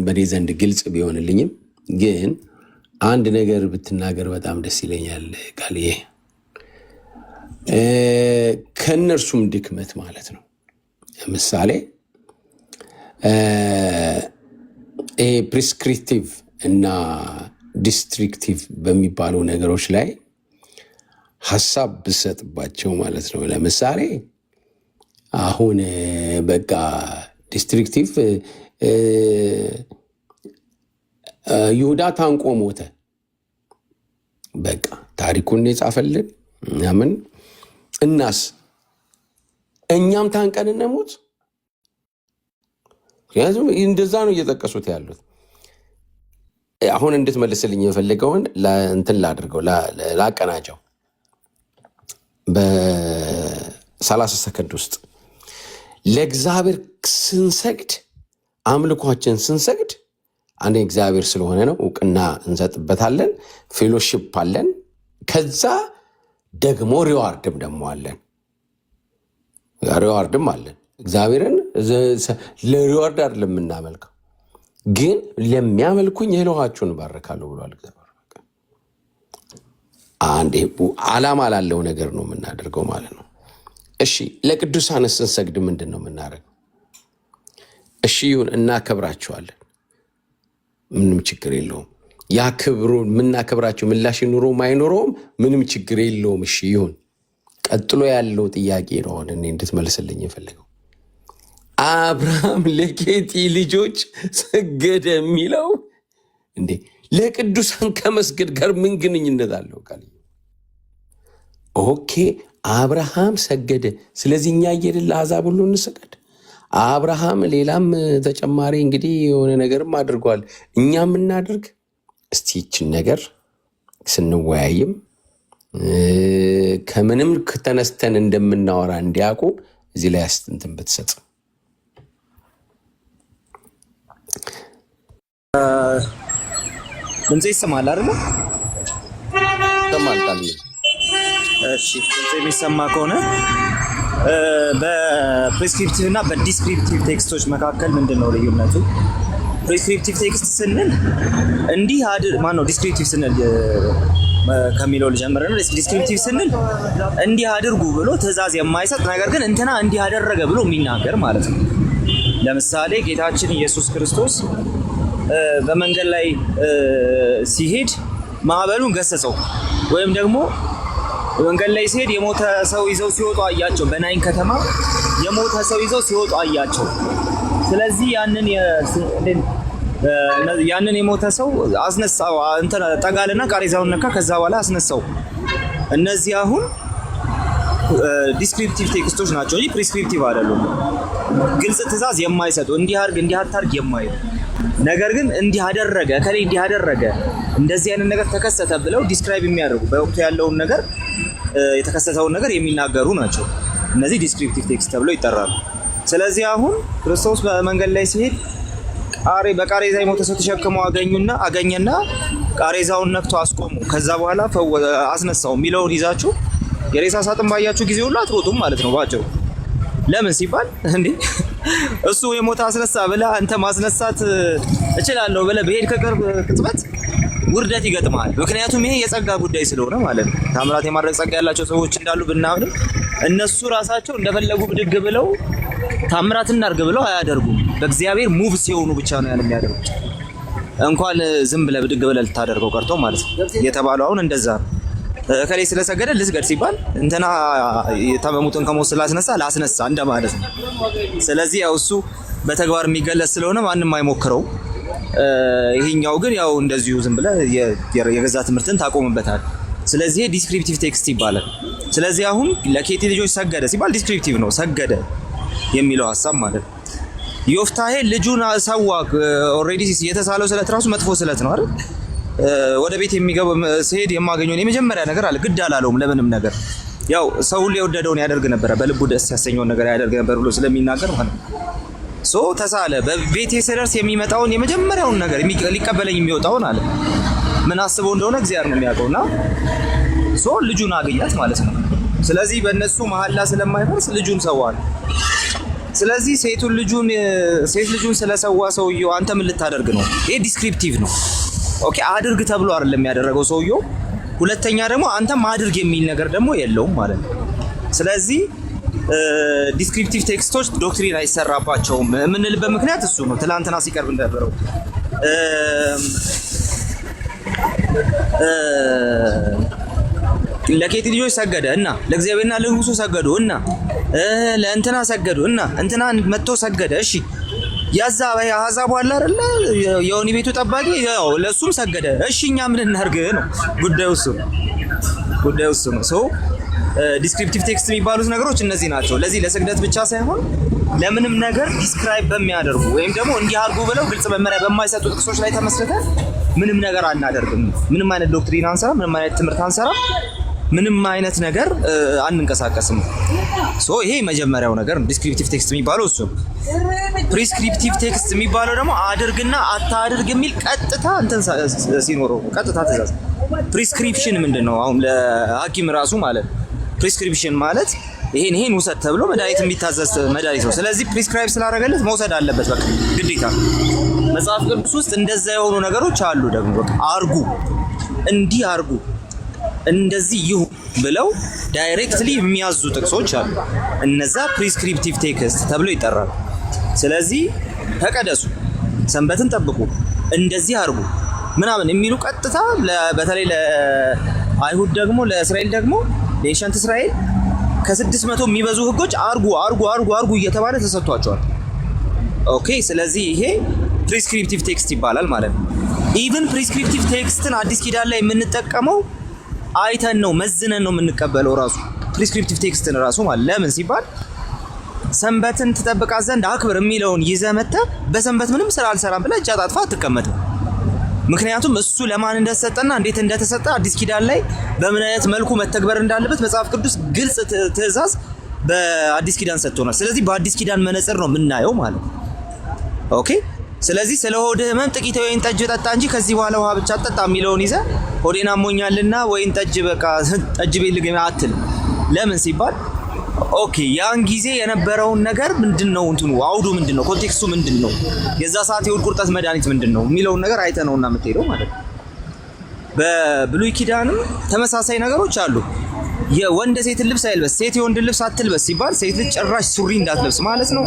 በእኔ ዘንድ ግልጽ ቢሆንልኝም ግን አንድ ነገር ብትናገር በጣም ደስ ይለኛል ቃልዬ። ከእነርሱም ድክመት ማለት ነው። ለምሳሌ ይሄ ፕሪስክሪፕቲቭ እና ዲስትሪክቲቭ በሚባሉ ነገሮች ላይ ሀሳብ ብሰጥባቸው ማለት ነው። ለምሳሌ አሁን በቃ ዲስትሪክቲቭ ይሁዳ ታንቆ ሞተ፣ በቃ ታሪኩን የጻፈልን ምን እናስ እኛም ታንቀን እንሞት። ምክንያቱም እንደዛ ነው እየጠቀሱት ያሉት። አሁን እንድትመልስልኝ የፈለገውን እንትን ላድርገው፣ ላቀናቸው በ30 ሰከንድ ውስጥ ለእግዚአብሔር ስንሰግድ፣ አምልኳችን ስንሰግድ አንድ እግዚአብሔር ስለሆነ ነው፣ እውቅና እንሰጥበታለን፣ ፌሎሺፕ አለን። ከዛ ደግሞ ሪዋርድም አለን። እግዚአብሔርን ለሪዋርድ አይደለም የምናመልከው፣ ግን ለሚያመልኩኝ እህልዋችሁን እባርካለሁ ብሏል እግዚአብሔር። አንድ ዓላማ ላለው ነገር ነው የምናደርገው ማለት ነው። እሺ ለቅዱሳን ስንሰግድ ምንድን ነው የምናደርገው? እሺ ይሁን፣ እናከብራቸዋለን፣ ምንም ችግር የለውም። ያ ክብሩ የምናከብራቸው ምላሽ ኑሮም አይኖረውም ምንም ችግር የለውም። እሺ ይሁን። ቀጥሎ ያለው ጥያቄ ነው አሁን እኔ እንድትመልስልኝ የፈለገው። አብርሃም ለኬጢ ልጆች ሰገደ የሚለው እንዴ ለቅዱሳን ከመስገድ ጋር ምን ግንኙነት አለው? ቃል ኦኬ አብርሃም ሰገደ፣ ስለዚህ እኛ እየሄድን ለአሕዛብ ሁሉ እንሰገድ። አብርሃም ሌላም ተጨማሪ እንግዲህ የሆነ ነገርም አድርጓል፣ እኛም እናድርግ። እስቲ ይችን ነገር ስንወያይም ከምንም ተነስተን እንደምናወራ እንዲያውቁ እዚህ ላይ አስተንትን ብትሰጥ
ድምጼ ይሰማል አይደል?
ይሰማል ቃል።
እሺ ድምጼ የሚሰማ ከሆነ በፕሪስክሪፕቲቭ እና በዲስክሪፕቲቭ ቴክስቶች መካከል ምንድን ነው ልዩነቱ? ፕሪስክሪፕቲቭ ቴክስት ስንል እንዲህ ማነው ዲስክሪፕቲቭ ስንል ከሚለው ልጀምርና ዲስክሪፕቲቭ ስንል እንዲህ አድርጉ ብሎ ትእዛዝ የማይሰጥ ነገር ግን እንትና እንዲህ አደረገ ብሎ የሚናገር ማለት ነው። ለምሳሌ ጌታችን ኢየሱስ ክርስቶስ በመንገድ ላይ ሲሄድ ማዕበሉን ገሰጸው፣ ወይም ደግሞ መንገድ ላይ ሲሄድ የሞተ ሰው ይዘው ሲወጡ አያቸው። በናይን ከተማ የሞተ ሰው ይዘው ሲወጡ አያቸው። ስለዚህ ያንን የሞተ ሰው አስነሳው፣ እንትን ጠጋልና ቃሬዛውን ነካ፣ ከዛ በኋላ አስነሳው። እነዚህ አሁን ዲስክሪፕቲቭ ቴክስቶች ናቸው እንጂ ፕሪስክሪፕቲቭ አይደሉም። ግልጽ ትእዛዝ የማይሰጡ እንዲህ አድርግ እንዲህ አታርግ የማይሉ ነገር ግን እንዲህ አደረገ ከሌ እንዲህ አደረገ እንደዚህ አይነት ነገር ተከሰተ ብለው ዲስክራይብ የሚያደርጉ በወቅቱ ያለውን ነገር የተከሰተውን ነገር የሚናገሩ ናቸው። እነዚህ ዲስክሪፕቲቭ ቴክስት ተብለው ይጠራሉ። ስለዚህ አሁን ክርስቶስ በመንገድ ላይ ሲሄድ በቃሬዛ የሞተ ሰው ተሸክመው አገኘና ቃሬዛውን ነክቶ አስቆሙ፣ ከዛ በኋላ አስነሳው የሚለውን ይዛችሁ የሬሳ ሳጥን ባያችሁ ጊዜ ሁሉ አትሮጡም ማለት ነው ባጭሩ። ለምን ሲባል እንዴ እሱ የሞተ አስነሳ ብለህ አንተ ማስነሳት እችላለሁ ብለህ በሄድ ከቅርብ ቅጽበት ውርደት ይገጥማል። ምክንያቱም ይሄ የጸጋ ጉዳይ ስለሆነ ማለት ነው። ታምራት የማድረግ ጸጋ ያላቸው ሰዎች እንዳሉ ብናምንም እነሱ ራሳቸው እንደፈለጉ ብድግ ብለው ታምራት እናድርግ ብለው አያደርጉም። በእግዚአብሔር ሙቭ ሲሆኑ ብቻ ነው ያን የሚያደርጉት። እንኳን ዝም ብለህ ብድግ ብለህ ልታደርገው ቀርቶ ማለት ነው። የተባለው አሁን እንደዛ ነው። ከላይ ስለሰገደ ልስገድ ሲባል እንትና የታመሙትን ከሞት ስላስነሳ ላስነሳ እንደማለት ነው። ስለዚህ ያው እሱ በተግባር የሚገለጽ ስለሆነ ማንም አይሞክረው። ይሄኛው ግን ያው እንደዚሁ ዝም ብለህ የገዛ ትምህርትን ታቆምበታል። ስለዚህ ዲስክሪፕቲቭ ቴክስት ይባላል። ስለዚህ አሁን ለኬቲ ልጆች ሰገደ ሲባል ዲስክሪፕቲቭ ነው፣ ሰገደ የሚለው ሐሳብ ማለት ነው። ዮፍታሔ ልጁን ሰዋ። ኦልሬዲ የተሳለው ስለት ራሱ መጥፎ ስለት ነው አይደል? ወደ ቤት የሚገባ ሲሄድ የማገኘውን የመጀመሪያ ነገር አለ። ግድ አላለውም ለምንም ነገር። ያው ሰው ሁሉ የወደደውን ያደርግ ነበር፣ በልቡ ደስ ያሰኘውን ነገር ያደርግ ነበር ብሎ ስለሚናገር ማለት ነው። ሶ ተሳለ። በቤቴ ስደርስ የሚመጣውን የመጀመሪያውን ነገር ሊቀበለኝ የሚወጣውን አለ። ምን አስበው እንደሆነ እግዚአብሔር ነው የሚያውቀውና ሶ ልጁን አገኛት ማለት ነው። ስለዚህ በእነሱ መሐላ ስለማይፈርስ ልጁን ሰዋል። ስለዚህ ሴት ልጁን ስለሰዋ ሰውየው አንተ ምን ልታደርግ ነው? ይሄ ዲስክሪፕቲቭ ነው። ኦኬ አድርግ ተብሎ አይደለም ያደረገው ሰውየው። ሁለተኛ ደግሞ አንተም አድርግ የሚል ነገር ደግሞ የለውም ማለት ነው። ስለዚህ ዲስክሪፕቲቭ ቴክስቶች ዶክትሪን አይሰራባቸውም የምንልበት ምክንያት እሱ ነው። ትላንትና ሲቀርብ እንደነበረው ለኬቲ ልጆች ሰገደ እና ለእግዚአብሔርና ለንጉሱ ሰገዱ እና ለእንትና ሰገዱ እና እንትና መጥቶ ሰገደ። እሺ ያዛ አሕዛቡ አለ አይደለ? የወህኒ ቤቱ ጠባቂ ያው ለሱም ሰገደ። እሺ እኛ ምን እናድርግ ነው ጉዳዩ። እሱ ነው። ሶ ዲስክሪፕቲቭ ቴክስት የሚባሉት ነገሮች እነዚህ ናቸው። ለዚህ ለስግደት ብቻ ሳይሆን ለምንም ነገር ዲስክራይብ በሚያደርጉ ወይም ደግሞ እንዲህ አድርጉ ብለው ግልጽ መመሪያ በማይሰጡ ጥቅሶች ላይ ተመስርተን ምንም ነገር አናደርግም። ምንም አይነት ዶክትሪን አንሰራ፣ ምንም አይነት ትምህርት አንሰራ፣ ምንም አይነት ነገር አንንቀሳቀስም። ሶ ይሄ መጀመሪያው ነገር ነው ዲስክሪፕቲቭ ቴክስት የሚባለው እሱ። ፕሪስክሪፕቲቭ ቴክስት የሚባለው ደግሞ አድርግና አታድርግ የሚል ቀጥታ እንትን ሲኖረው ቀጥታ ትእዛዝ። ፕሪስክሪፕሽን ምንድነው? አሁን ለሐኪም ራሱ ማለት ፕሪስክሪፕሽን ማለት ይሄን ውሰድ ተብሎ መድኃኒት የሚታዘዝ መድኃኒት ነው። ስለዚህ ፕሪስክራይብ ስላደረገለት መውሰድ አለበት በቃ ግዴታ። መጽሐፍ ቅዱስ ውስጥ እንደዛ የሆኑ ነገሮች አሉ። ደግሞ በቃ አርጉ፣ እንዲህ አርጉ፣ እንደዚህ ይሁን ብለው ዳይሬክትሊ የሚያዙ ጥቅሶች አሉ። እነዛ ፕሪስክሪፕቲቭ ቴክስት ተብሎ ይጠራሉ። ስለዚህ ተቀደሱ፣ ሰንበትን ጠብቁ፣ እንደዚህ አርጉ ምናምን የሚሉ ቀጥታ በተለይ ለአይሁድ ደግሞ ለእስራኤል ደግሞ ለኤሸንት እስራኤል ከ600 የሚበዙ ህጎች አርጉ እየተባለ ተሰጥቷቸዋል። ኦኬ ስለዚህ ይሄ ፕሪስክሪፕቲቭ ቴክስት ይባላል ማለት ነው። ኢቭን ፕሪስክሪፕቲቭ ቴክስትን አዲስ ኪዳን ላይ የምንጠቀመው አይተን ነው መዝነን ነው የምንቀበለው። ራሱ ፕሪስክሪፕቲቭ ቴክስትን ራሱ ማለት ለምን ሲባል ሰንበትን ትጠብቃት ዘንድ አክብር የሚለውን ይዘህ መተህ በሰንበት ምንም ስራ አልሰራም ብለህ እጅ አጣጥፈህ አትቀመጥም። ምክንያቱም እሱ ለማን እንደተሰጠና እንዴት እንደተሰጠ አዲስ ኪዳን ላይ በምን አይነት መልኩ መተግበር እንዳለበት መጽሐፍ ቅዱስ ግልጽ ትእዛዝ በአዲስ ኪዳን ሰጥቶናል። ስለዚህ በአዲስ ኪዳን መነጽር ነው የምናየው ማለት ነው። ኦኬ። ስለዚህ ስለ ሆድ ህመም ጥቂት ወይን ጠጅ ጠጣ እንጂ ከዚህ በኋላ ውሃ ብቻ ጠጣ የሚለውን ይዘህ ሆዴን አሞኛልና ወይን ጠጅ በቃ ጠጅ ቤት ልግባ አትልም። ለምን ሲባል ኦኬ ያን ጊዜ የነበረውን ነገር ምንድነው እንትኑ አውዱ ምንድነው ኮንቴክስቱ ምንድነው የዛ ሰዓት የሆድ ቁርጠት መድኃኒት ምንድነው የሚለውን ነገር አይተነውና የምትሄደው ማለት ነው። በብሉይ ኪዳንም ተመሳሳይ ነገሮች አሉ። የወንድ ሴት ልብስ አይልበስ፣ ሴት የወንድ ልብስ አትልበስ ሲባል ሴት ልጅ ጭራሽ ሱሪ እንዳትለብስ ማለት ነው።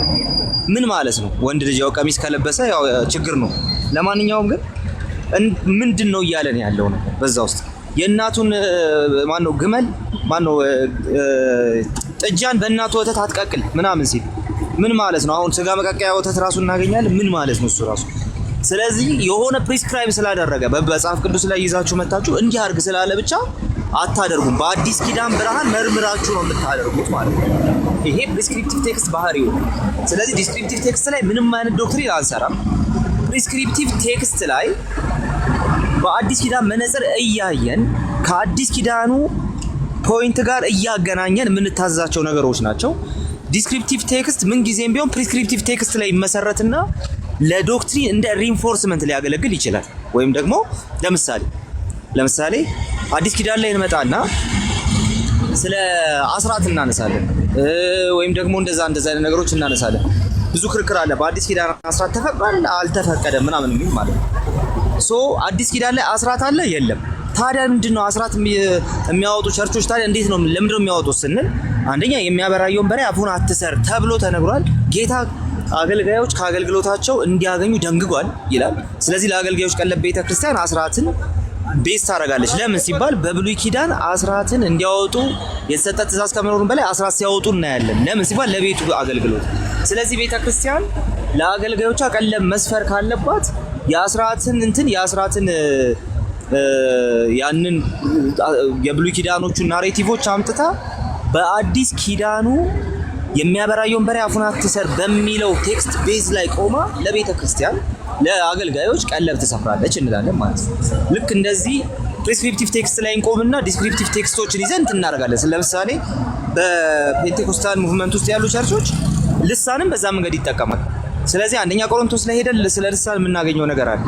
ምን ማለት ነው? ወንድ ልጅ ያው ቀሚስ ከለበሰ ያው ችግር ነው። ለማንኛውም ግን ምንድነው እያለን ያለው ነው በዛ ውስጥ የእናቱን ማነው ግመል ማነው ጥጃን በእናቱ ወተት አትቀቅል ምናምን ሲል ምን ማለት ነው? አሁን ስጋ መቀቀያ ወተት ራሱ እናገኛለን። ምን ማለት ነው እሱ ራሱ? ስለዚህ የሆነ ፕሪስክራይብ ስላደረገ በመጽሐፍ ቅዱስ ላይ ይዛችሁ መታችሁ እንዲህ አድርግ ስላለ ብቻ አታደርጉም። በአዲስ ኪዳን ብርሃን መርምራችሁ ነው የምታደርጉት ማለት ነው። ይሄ ፕሪስክሪፕቲቭ ቴክስት ባህሪው ነው። ስለዚህ ዲስክሪፕቲቭ ቴክስት ላይ ምንም አይነት ዶክትሪን አንሰራም። ፕሪስክሪፕቲቭ ቴክስት ላይ በአዲስ ኪዳን መነጽር እያየን ከአዲስ ኪዳኑ ፖይንት ጋር እያገናኘን የምንታዛቸው ነገሮች ናቸው። ዲስክሪፕቲቭ ቴክስት ምን ጊዜም ቢሆን ፕሪስክሪፕቲቭ ቴክስት ላይ ይመሰረትና ለዶክትሪን እንደ ሪንፎርስመንት ሊያገለግል ይችላል። ወይም ደግሞ ለምሳሌ አዲስ ኪዳን ላይ እንመጣና ስለ አስራት እናነሳለን፣ ወይም ደግሞ እንደዛ አይነት ነገሮች እናነሳለን። ብዙ ክርክር አለ። በአዲስ ኪዳን አስራት ተፈቅዷል አልተፈቀደም ምናምን የሚል ማለት ነው። ሶ አዲስ ኪዳን ላይ አስራት አለ የለም። ታዲያ ምንድነው አስራት የሚያወጡ ቸርቾች ታዲያ እንዴት ነው ለምንድነው የሚያወጡት ስንል አንደኛ የሚያበራየውን በሬ አፉን አትሰር ተብሎ ተነግሯል። ጌታ አገልጋዮች ከአገልግሎታቸው እንዲያገኙ ደንግጓል ይላል። ስለዚህ ለአገልጋዮች ቀለብ ቤተክርስቲያን አስራትን ቤዝ ታደርጋለች። ለምን ሲባል በብሉይ ኪዳን አስራትን እንዲያወጡ የተሰጠ ትእዛዝ ከመኖሩም በላይ አስራት ሲያወጡ እናያለን። ለምን ሲባል ለቤቱ አገልግሎት። ስለዚህ ቤተክርስቲያን ለአገልጋዮቿ ቀለብ መስፈር ካለባት የአስራትን ያንን የብሉይ ኪዳኖቹን ናሬቲቮች አምጥታ በአዲስ ኪዳኑ የሚያበራየውን በሬ አፉን አትሰር በሚለው ቴክስት ቤዝ ላይ ቆማ ለቤተ ክርስቲያን ለአገልጋዮች ቀለብ ትሰፍራለች እንላለን ማለት ነው። ልክ እንደዚህ ፕሪስክሪፕቲቭ ቴክስት ላይ እንቆምና ዲስክሪፕቲቭ ቴክስቶችን ይዘን እናደርጋለን። ለምሳሌ በፔንቴኮስታል ሙቭመንት ውስጥ ያሉ ቸርቾች ልሳንም በዛ መንገድ ይጠቀማል። ስለዚህ አንደኛ ቆሮንቶስ ላይ ሄደን ስለ ልሳን የምናገኘው ነገር አለ።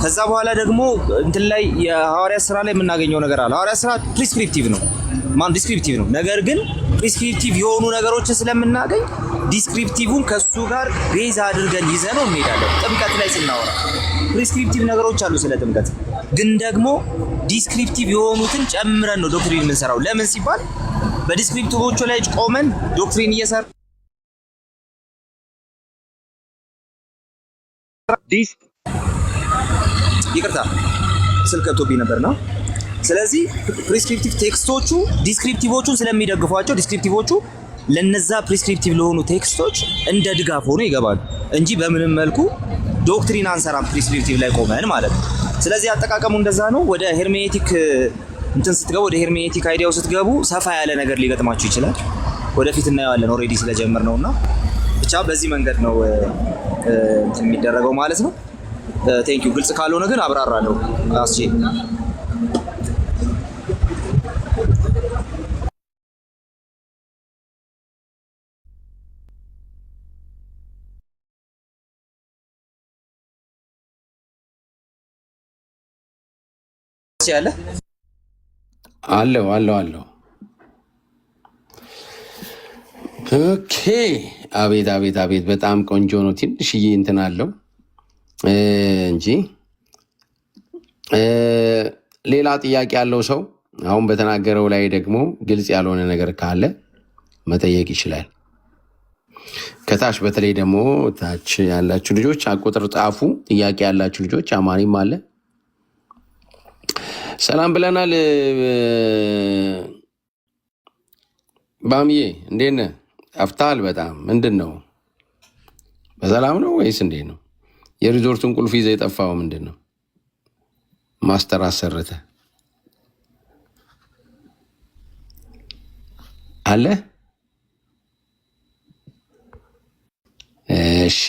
ከዛ በኋላ ደግሞ እንትን ላይ የሐዋርያት ስራ ላይ የምናገኘው ነገር አለ። ሐዋርያት ስራ ዲስክሪፕቲቭ ነው። ነገር ግን ፕሪስክሪፕቲቭ የሆኑ ነገሮችን ስለምናገኝ ዲስክሪፕቲቭን ከሱ ጋር ቤዝ አድርገን ይዘነው እንሄዳለን። ጥምቀት ላይ ስናወራ ፕሪስክሪፕቲቭ ነገሮች አሉ ስለ ጥምቀት፣ ግን ደግሞ ዲስክሪፕቲቭ የሆኑትን ጨምረን ነው ዶክትሪን የምንሰራው። ለምን ሲባል በዲስክሪፕቲቮቹ ላይ ቆመን ዶክትሪን እየሰራ ይቅርታ ስልክ ገብቶብኝ ነበርና ስለዚህ ፕሪስክሪፕቲቭ ቴክስቶቹ ዲስክሪፕቲቮቹን ስለሚደግፏቸው ዲስክሪፕቲቮቹ ለነዛ ፕሪስክሪፕቲቭ ለሆኑ ቴክስቶች እንደ ድጋፍ ሆኖ ይገባሉ እንጂ በምንም መልኩ ዶክትሪን አንሰራም ፕሪስክሪፕቲቭ ላይ ቆመን ማለት ነው። ስለዚህ አጠቃቀሙ እንደዛ ነው። ወደ ሄርሜኔቲክ ስትገቡ ወደ ሄርሜኔቲክ አይዲያው ስትገቡ ሰፋ ያለ ነገር ሊገጥማችሁ ይችላል። ወደፊት እናየዋለን ኦልሬዲ ስለጀመር ነውና ብቻ በዚህ መንገድ ነው የሚደረገው ማለት ነው። ቴንኪው። ግልጽ ካልሆነ ግን አብራራለሁ አስቼ።
አለው ኦኬ። አቤት በጣም ቆንጆ ነው። ትንሽዬ እንትን አለው እንጂ ሌላ ጥያቄ ያለው ሰው አሁን በተናገረው ላይ ደግሞ ግልጽ ያልሆነ ነገር ካለ መጠየቅ ይችላል። ከታች በተለይ ደግሞ ታች ያላችሁ ልጆች ቁጥር ጻፉ። ጥያቄ ያላችሁ ልጆች አማሪም አለ። ሰላም ብለናል። ባምዬ እንዴት ነህ? ጠፍተሃል በጣም። ምንድን ነው በሰላም ነው ወይስ እንዴት ነው? የሪዞርቱን ቁልፍ ይዘህ የጠፋው ምንድን ነው? ማስተር አሰርተ አለ። እሺ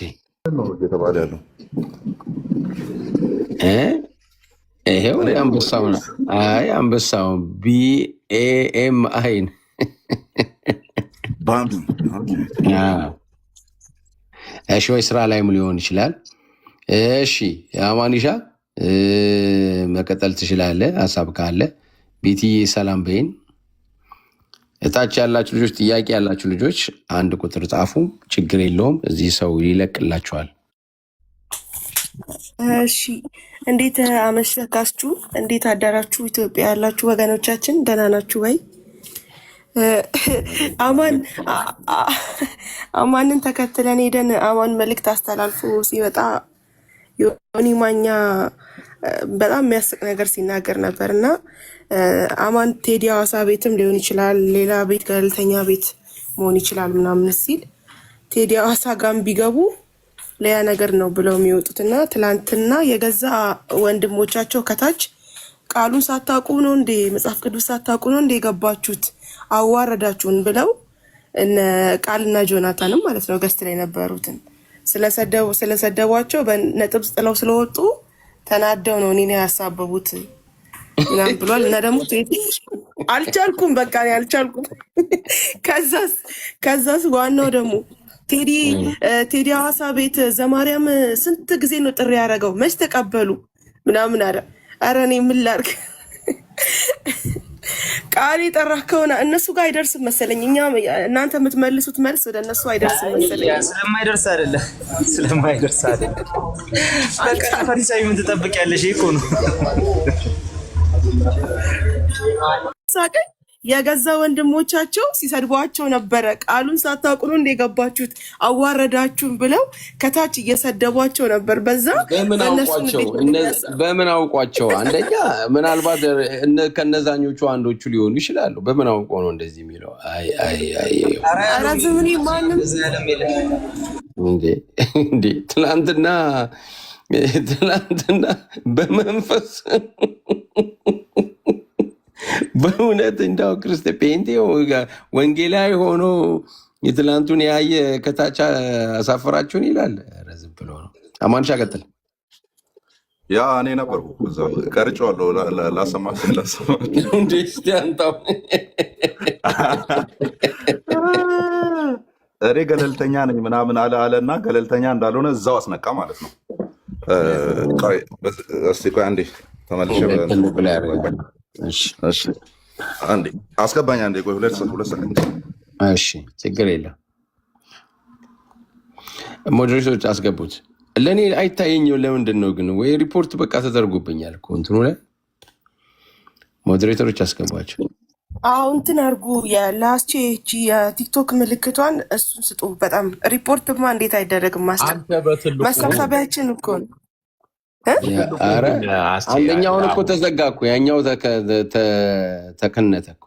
እየተባለ ያለው
ይሄው አንበሳው ነው። አይ አንበሳው BAMI እሺ፣ ወይ ስራ ላይም ሊሆን ይችላል። እሺ አማኒሻ መቀጠል ትችላለህ፣ ሀሳብ ካለ ቤትዬ ሰላም በይን። እታች ያላችሁ ልጆች፣ ጥያቄ ያላችሁ ልጆች 1 ቁጥር ጻፉ፣ ችግር የለውም። እዚህ ሰው ይለቅላችኋል።
እሺ እንዴት አመሸካችሁ? እንዴት አዳራችሁ? ኢትዮጵያ ያላችሁ ወገኖቻችን ደህና ናችሁ ወይ? አማንን ተከትለን ሄደን አማን መልእክት አስተላልፎ ሲወጣ ዮኒ ማኛ በጣም የሚያስቅ ነገር ሲናገር ነበር እና አማን ቴዲ ሐዋሳ ቤትም ሊሆን ይችላል፣ ሌላ ቤት ገለልተኛ ቤት መሆን ይችላል ምናምን ሲል ቴዲ ሐዋሳ ጋም ቢገቡ ሌላ ነገር ነው ብለው የሚወጡትና ትላንትና የገዛ ወንድሞቻቸው ከታች ቃሉን ሳታውቁ ነው እንዴ መጽሐፍ ቅዱስ ሳታውቁ ነው እንዴ የገባችሁት አዋረዳችሁን ብለው እነ ቃልና ጆናታንም ማለት ነው ገስት ላይ ነበሩትን ስለሰደቧቸው በነጥብ ጥለው ስለወጡ ተናደው ነው እኔ ያሳበቡት ምናምን ብሏል። እና ደግሞ አልቻልኩም፣ በቃ እኔ አልቻልኩም። ከዛስ ዋናው ደግሞ ቴዲ ሐዋሳ ቤት ዘማርያም ስንት ጊዜ ነው ጥሪ ያደረገው? መች ተቀበሉ ምናምን አለ። ኧረ እኔ ምን ላድርግ? ቃል የጠራህ ከሆነ እነሱ ጋር አይደርስም መሰለኝ። እኛ እናንተ የምትመልሱት መልስ ወደ እነሱ አይደርስም መሰለኝ።
ስለማይደርስ አይደለ። በቃ ፈሪሳዊ ምን ትጠብቂያለሽ? እኮ ነው
ሳቀኝ። የገዛ ወንድሞቻቸው ሲሰድቧቸው ነበረ። ቃሉን ሳታውቁ ነው እንደገባችሁት አዋረዳችሁን ብለው ከታች እየሰደቧቸው ነበር። በዛ
በምን አውቋቸው? አንደኛ ምናልባት ከነዛኞቹ አንዶቹ ሊሆኑ ይችላሉ። በምን አውቆ ነው እንደዚህ የሚለው?
ኧረ ዝም ብሎ ማንም
እንዴ ትላንትና በመንፈስ በእውነት እንዳው ክርስቲያን ፔንቴ ወንጌላዊ ሆኖ የትላንቱን ያየ ከታች አሳፈራችሁን ይላል። ዝም ብሎ ነው። አማንሻ ቀጥል።
ያ እኔ ነበርኩ እዛው ቀርጬዋለሁ። ላሰማ
እንዴ እስቲ አንተው
እኔ ገለልተኛ ነኝ ምናምን አለና ገለልተኛ እንዳልሆነ እዛው አስነቃ ማለት ነው። እስቲ ቆይ አንዴ ተመልሼ አንዴ አስገባኝ። አንዴ ቆይ 2 ሰከንድ።
እሺ ችግር የለም። ሞዴሬተሮች አስገቡት። ለእኔ አይታየኝም። ለምንድን ነው ግን? ወይ ሪፖርት በቃ ተደርጎብኛል እኮ እንትኑ ላይ። ሞዴሬተሮች አስገቧቸው።
እንትን አድርጉ። የላስቼ የቲክቶክ ምልክቷን እሱን ስጡ። በጣም ሪፖርትማ እንዴት አይደረግም? መሰብሰቢያችን እኮ ነው።
ኧረ አንደኛውን እኮ ተዘጋ እኮ፣ ያኛው ተከነተ እኮ።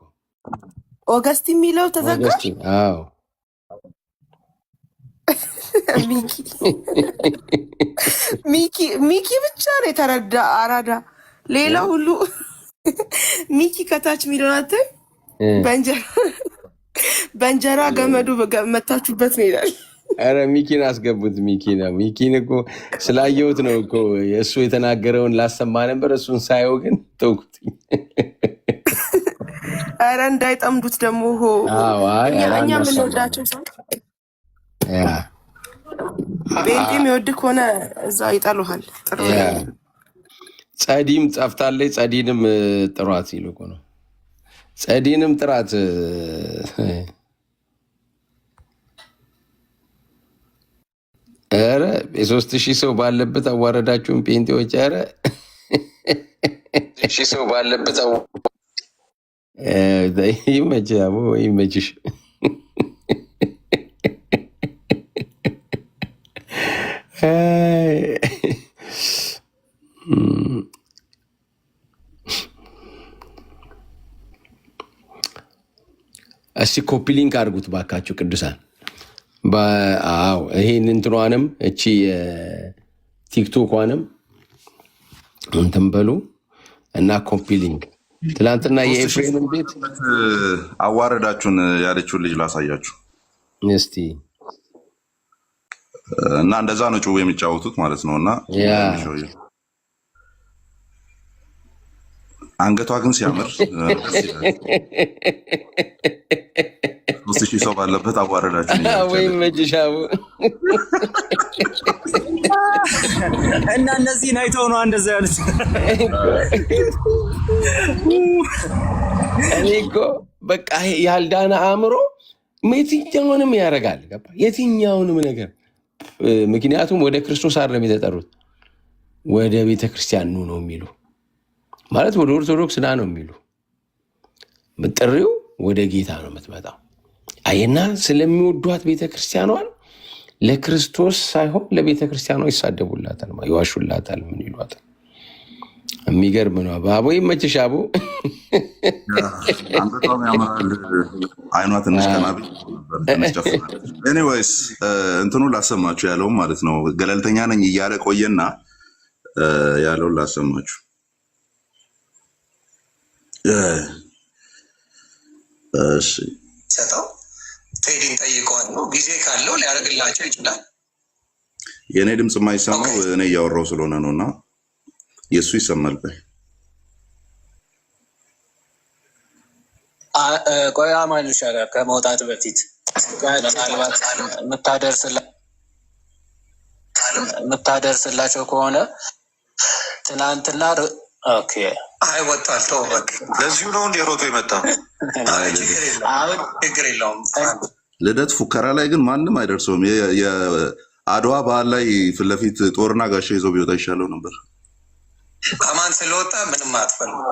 ኦገስት የሚለው ተዘጋ።
አዎ
ሚኪ ብቻ ነው የተረዳ አራዳ። ሌላ ሁሉ ሚኪ ከታች ሚሊዮናት በእንጀራ ገመዱ መታችሁበት ነው ይላል።
ኧረ ሚኪን አስገቡት። ሚኪን እኮ ስላየሁት ነው እኮ የእሱ የተናገረውን ላሰማ ነበር። እሱን ሳየው ግን ተውኩት።
ኧረ እንዳይጠምዱት ደግሞ እኛ የምንወዳቸው ሰው ቤንጤ የሚወድ ከሆነ እዛ ይጠሉሃል።
ጸዲም ጠፍታለች። ጸዲንም ጥሯት ሲሉ እኮ ነው። ጸዲንም ጥራት። ኧረ የ3000 ሰው ባለበት አዋረዳችሁን ጴንጤዎች። ኧረ 1000 ሰው ባለበት ይመችሽ። እስቲ ኮፒ ሊንክ አድርጉት ባካችሁ ቅዱሳን። ይሄን እንትኗንም እቺ ቲክቶኳንም እንትን በሉ። እና ኮምፒሊንግ ትላንትና የኤፍሬምን ቤት
አዋረዳችሁን ያለችውን ልጅ ላሳያችሁ
እስቲ።
እና እንደዛ ነው ጭው የሚጫወቱት ማለት ነው። እና አንገቷ ግን ሲያምር 3000 ሰው ባለበት አዋረዳችሁን
ወይ መጅሻው
እና እነዚህን አይተው ነው እንደዛ ያሉት።
እኔ እኮ በቃ ያልዳነ አእምሮ የትኛውንም ያደርጋል። ገባ? የትኛውንም ነገር ምክንያቱም ወደ ክርስቶስ አይደለም የተጠሩት፣ ወደ ቤተክርስቲያን ኑ ነው የሚሉ ማለት ወደ ኦርቶዶክስ ና ነው የሚሉ። ጥሪው ወደ ጌታ ነው የምትመጣው። አይና ስለሚወዷት ቤተክርስቲያኗን ለክርስቶስ ሳይሆን ለቤተክርስቲያኗ ይሳደቡላታል፣ ይዋሹላታል፣ ምን ይሏታል። የሚገርም ነው። ባቦ ይመችሽ አቦ።
አንገቷም ያምራል፣ አይኗ ትንሽ ቀናቢ ትንሽ ጨፍናለች። ኤኒዌይስ እንትኑ ላሰማችሁ ያለውም ማለት ነው። ገለልተኛ ነኝ እያለ ቆየና ያለውን ላሰማችሁ። እሺ
ሰጠው ቴዲን ጠይቀዋለሁ። ጊዜ ካለው ሊያደርግላቸው ይችላል።
የእኔ ድምፅ የማይሰማው እኔ እያወራው ስለሆነ ነው እና የእሱ ይሰማል።
ቆይ አማን ይሻላል ከመውጣት በፊት ምናልባት የምታደርስላቸው ከሆነ ትናንትና ኦኬ አይወጣል። ተው በቃ ለዚሁ ነው እንደ ሮቶ የመጣው። አሁን ችግር የለውም።
ልደት ፉከራ ላይ ግን ማንም አይደርሰውም። የአድዋ በዓል ላይ ፊት ለፊት ጦርና ጋሻ ይዘው ቢወጣ ይሻለው ነበር።
አማን ስለወጣ ምንም አትፈልጉ።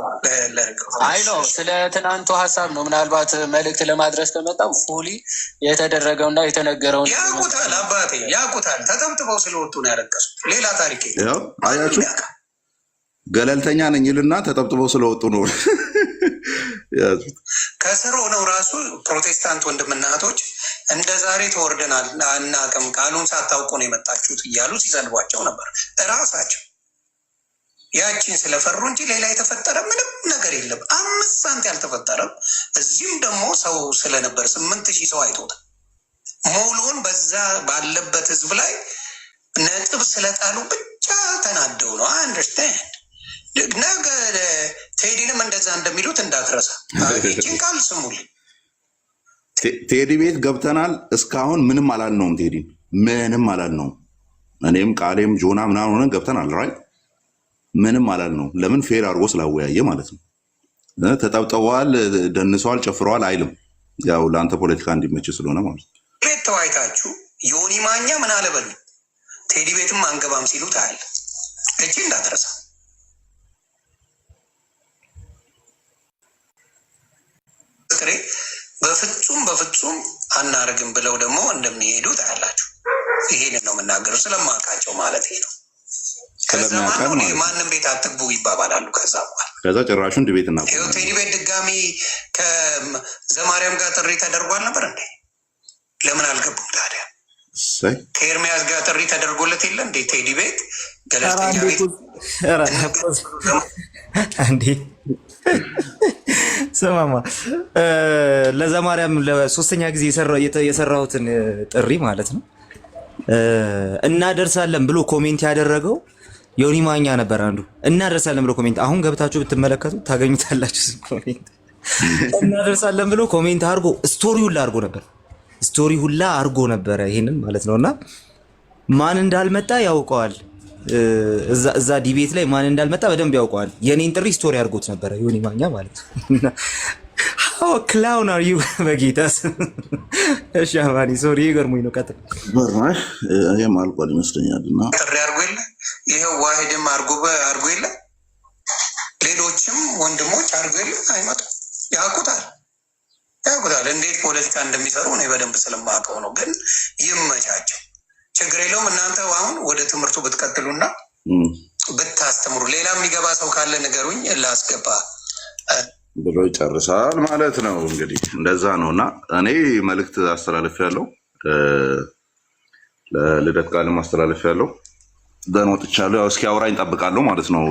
አይ ነው ስለ ትናንቱ ሀሳብ ነው። ምናልባት መልእክት ለማድረስ ከመጣም ፉሊ የተደረገውና የተነገረውን ያውቁታል። አባቴ ያውቁታል። ተጠምጥበው ስለወጡ ነው ያለቀሱት። ሌላ ታሪክ
ያው አያችሁ፣ ገለልተኛ ነኝ ይልና ተጠብጥበው ስለወጡ ነው።
ከስር ሆነው ራሱ ፕሮቴስታንት ወንድምና እህቶች እንደ ዛሬ ተወርደናል አናውቅም፣ ቃሉን ሳታውቁ ነው የመጣችሁት እያሉ ሲሰድቧቸው ነበር እራሳቸው። ያቺን ስለፈሩ እንጂ ሌላ የተፈጠረ ምንም ነገር የለም። 5 ሳንቲም ያልተፈጠረም። እዚህም ደግሞ ሰው ስለነበር 8000 ሰው አይቶታል። ሙሉውን በዛ ባለበት ህዝብ ላይ ነጥብ ስለጣሉ ብቻ ተናደው ነው። አንደርስታንድ ነገ ቴዲንም እንደዛ እንደሚሉት እንዳትረሳ። ይህችን ቃል ስሙልኝ።
ቴዲ ቤት ገብተናል። እስካሁን ምንም አላልነውም። ቴዲን ምንም አላልነውም። እኔም ቃሌም ጆና ምናምን ሆነን ገብተናል። ራይት ምንም አላልነውም። ለምን ፌር አድርጎ ስላወያየ ማለት ነው። ተጠብጠዋል፣ ደንሰዋል፣ ጨፍረዋል አይልም። ያው ለአንተ ፖለቲካ እንዲመች ስለሆነ ማለት ነው።
ቤት ተዋይታችሁ ዮኒ ማኛ ምን አለበሉ ቴዲ ቤትም አንገባም ሲሉ ታያለ። እጅ እንዳትረሳ። በፍጹም አናርግም ብለው ደግሞ እንደሚሄዱ ታያላችሁ። ይሄንን ነው የምናገረው ስለማውቃቸው ማለት ነው። ከዛ ማንም ቤት አትግቡ ይባባላሉ። ከዛ
ጭራሹን ድቤት እና
ቴዲ ቤት ድጋሚ ከዘማርያም ጋር ጥሪ ተደርጓል ነበር እንዴ? ለምን አልገቡም ታዲያ? ከኤርሚያስ ጋር ጥሪ ተደርጎለት የለ እንዴ? ቴዲ ቤት ገለልተኛ ቤት
እንዴ? ስማማ ለዘማርያም ለሶስተኛ ጊዜ የሰራሁትን ጥሪ ማለት ነው እናደርሳለን ብሎ ኮሜንት ያደረገው ዮኒ ማኛ ነበር። አንዱ እናደርሳለን ብሎ ኮሜንት አሁን ገብታችሁ ብትመለከቱ ታገኙታላችሁ። ኮሜንት እናደርሳለን ብሎ ኮሜንት አድርጎ ስቶሪ ሁላ አድርጎ ነበረ ይሄንን ማለት ነውና ማን እንዳልመጣ ያውቀዋል። እዛ ዲቤት ላይ ማን እንዳልመጣ በደንብ ያውቀዋል። የኔን ጥሪ ስቶሪ አድርጎት ነበረ ዮኒ ማኛ ማለት ነው። ሃው ክላውን አር ዩ በጌታስ። እሺ አማኒ ሶሪ ይገርሙኝ ነው። ቀጥል
በርማሽ ይሄም አልቋል ይመስለኛል። እና
ጥሪ አድርጎ የለ ይሄው ዋሂድም አድርጎ የለ ሌሎችም ወንድሞች አድርጎ የለ አይመጡም። ያውቁታል እንዴት ፖለቲካ እንደሚሰሩ እኔ በደንብ ስለማውቀው ነው። ግን ይመቻቸው፣ ችግር የለውም። እናንተ አሁን ወደ ትምህርቱ ብትቀጥሉና ብታስተምሩ፣ ሌላ የሚገባ ሰው ካለ ንገሩኝ ላስገባ
ብሎ ይጨርሳል ማለት ነው። እንግዲህ እንደዛ ነው። እና እኔ መልእክት አስተላልፍ ያለው ለልደት ቃልም አስተላልፍ ያለው ደን ወጥቻለሁ። ያው እስኪ አውራኝ ጠብቃለሁ ማለት ነው።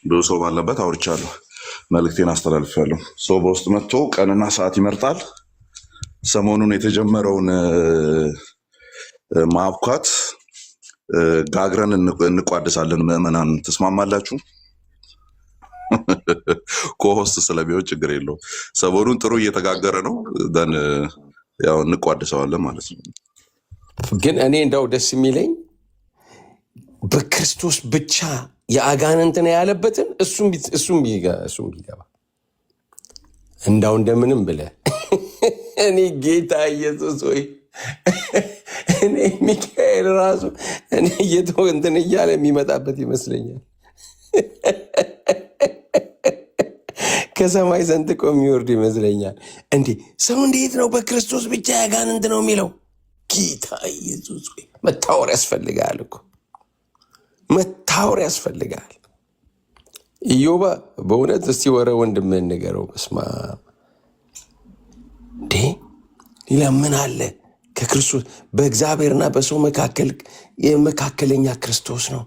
ብዙ ሰው ባለበት አውርቻለሁ፣ መልእክቴን አስተላልፌያለሁ። ሰው በውስጥ መጥቶ ቀንና ሰዓት ይመርጣል። ሰሞኑን የተጀመረውን ማብኳት ጋግረን እንቋደሳለን። ምዕመናን ትስማማላችሁ? ኮሆስት ስለሚሆን ችግር የለውም። ሰሞኑን ጥሩ እየተጋገረ ነው። ደን ያው እንቋደሰዋለን ማለት ነው።
ግን እኔ እንደው ደስ የሚለኝ በክርስቶስ ብቻ የአጋንንት ነው ያለበትን እሱም ቢገባ እንዳው እንደምንም ብለህ እኔ ጌታ ኢየሱስ ሆይ እኔ ሚካኤል ራሱ እኔ እንትን እያለ የሚመጣበት ይመስለኛል። ከሰማይ ሰንጥቆ የሚወርድ ይመስለኛል። እንዴ ሰው እንዴት ነው በክርስቶስ ብቻ ያጋንንት ነው የሚለው? ጌታ ኢየሱስ ሆይ መታወር ያስፈልጋል እኮ መታወር ያስፈልጋል። ኢዮባ በእውነት እስቲ ወረ ወንድምህን ንገረው። በስመ አብ እንዴ ሌላ ምን አለ? ከክርስቶስ በእግዚአብሔርና በሰው መካከል የመካከለኛ ክርስቶስ ነው።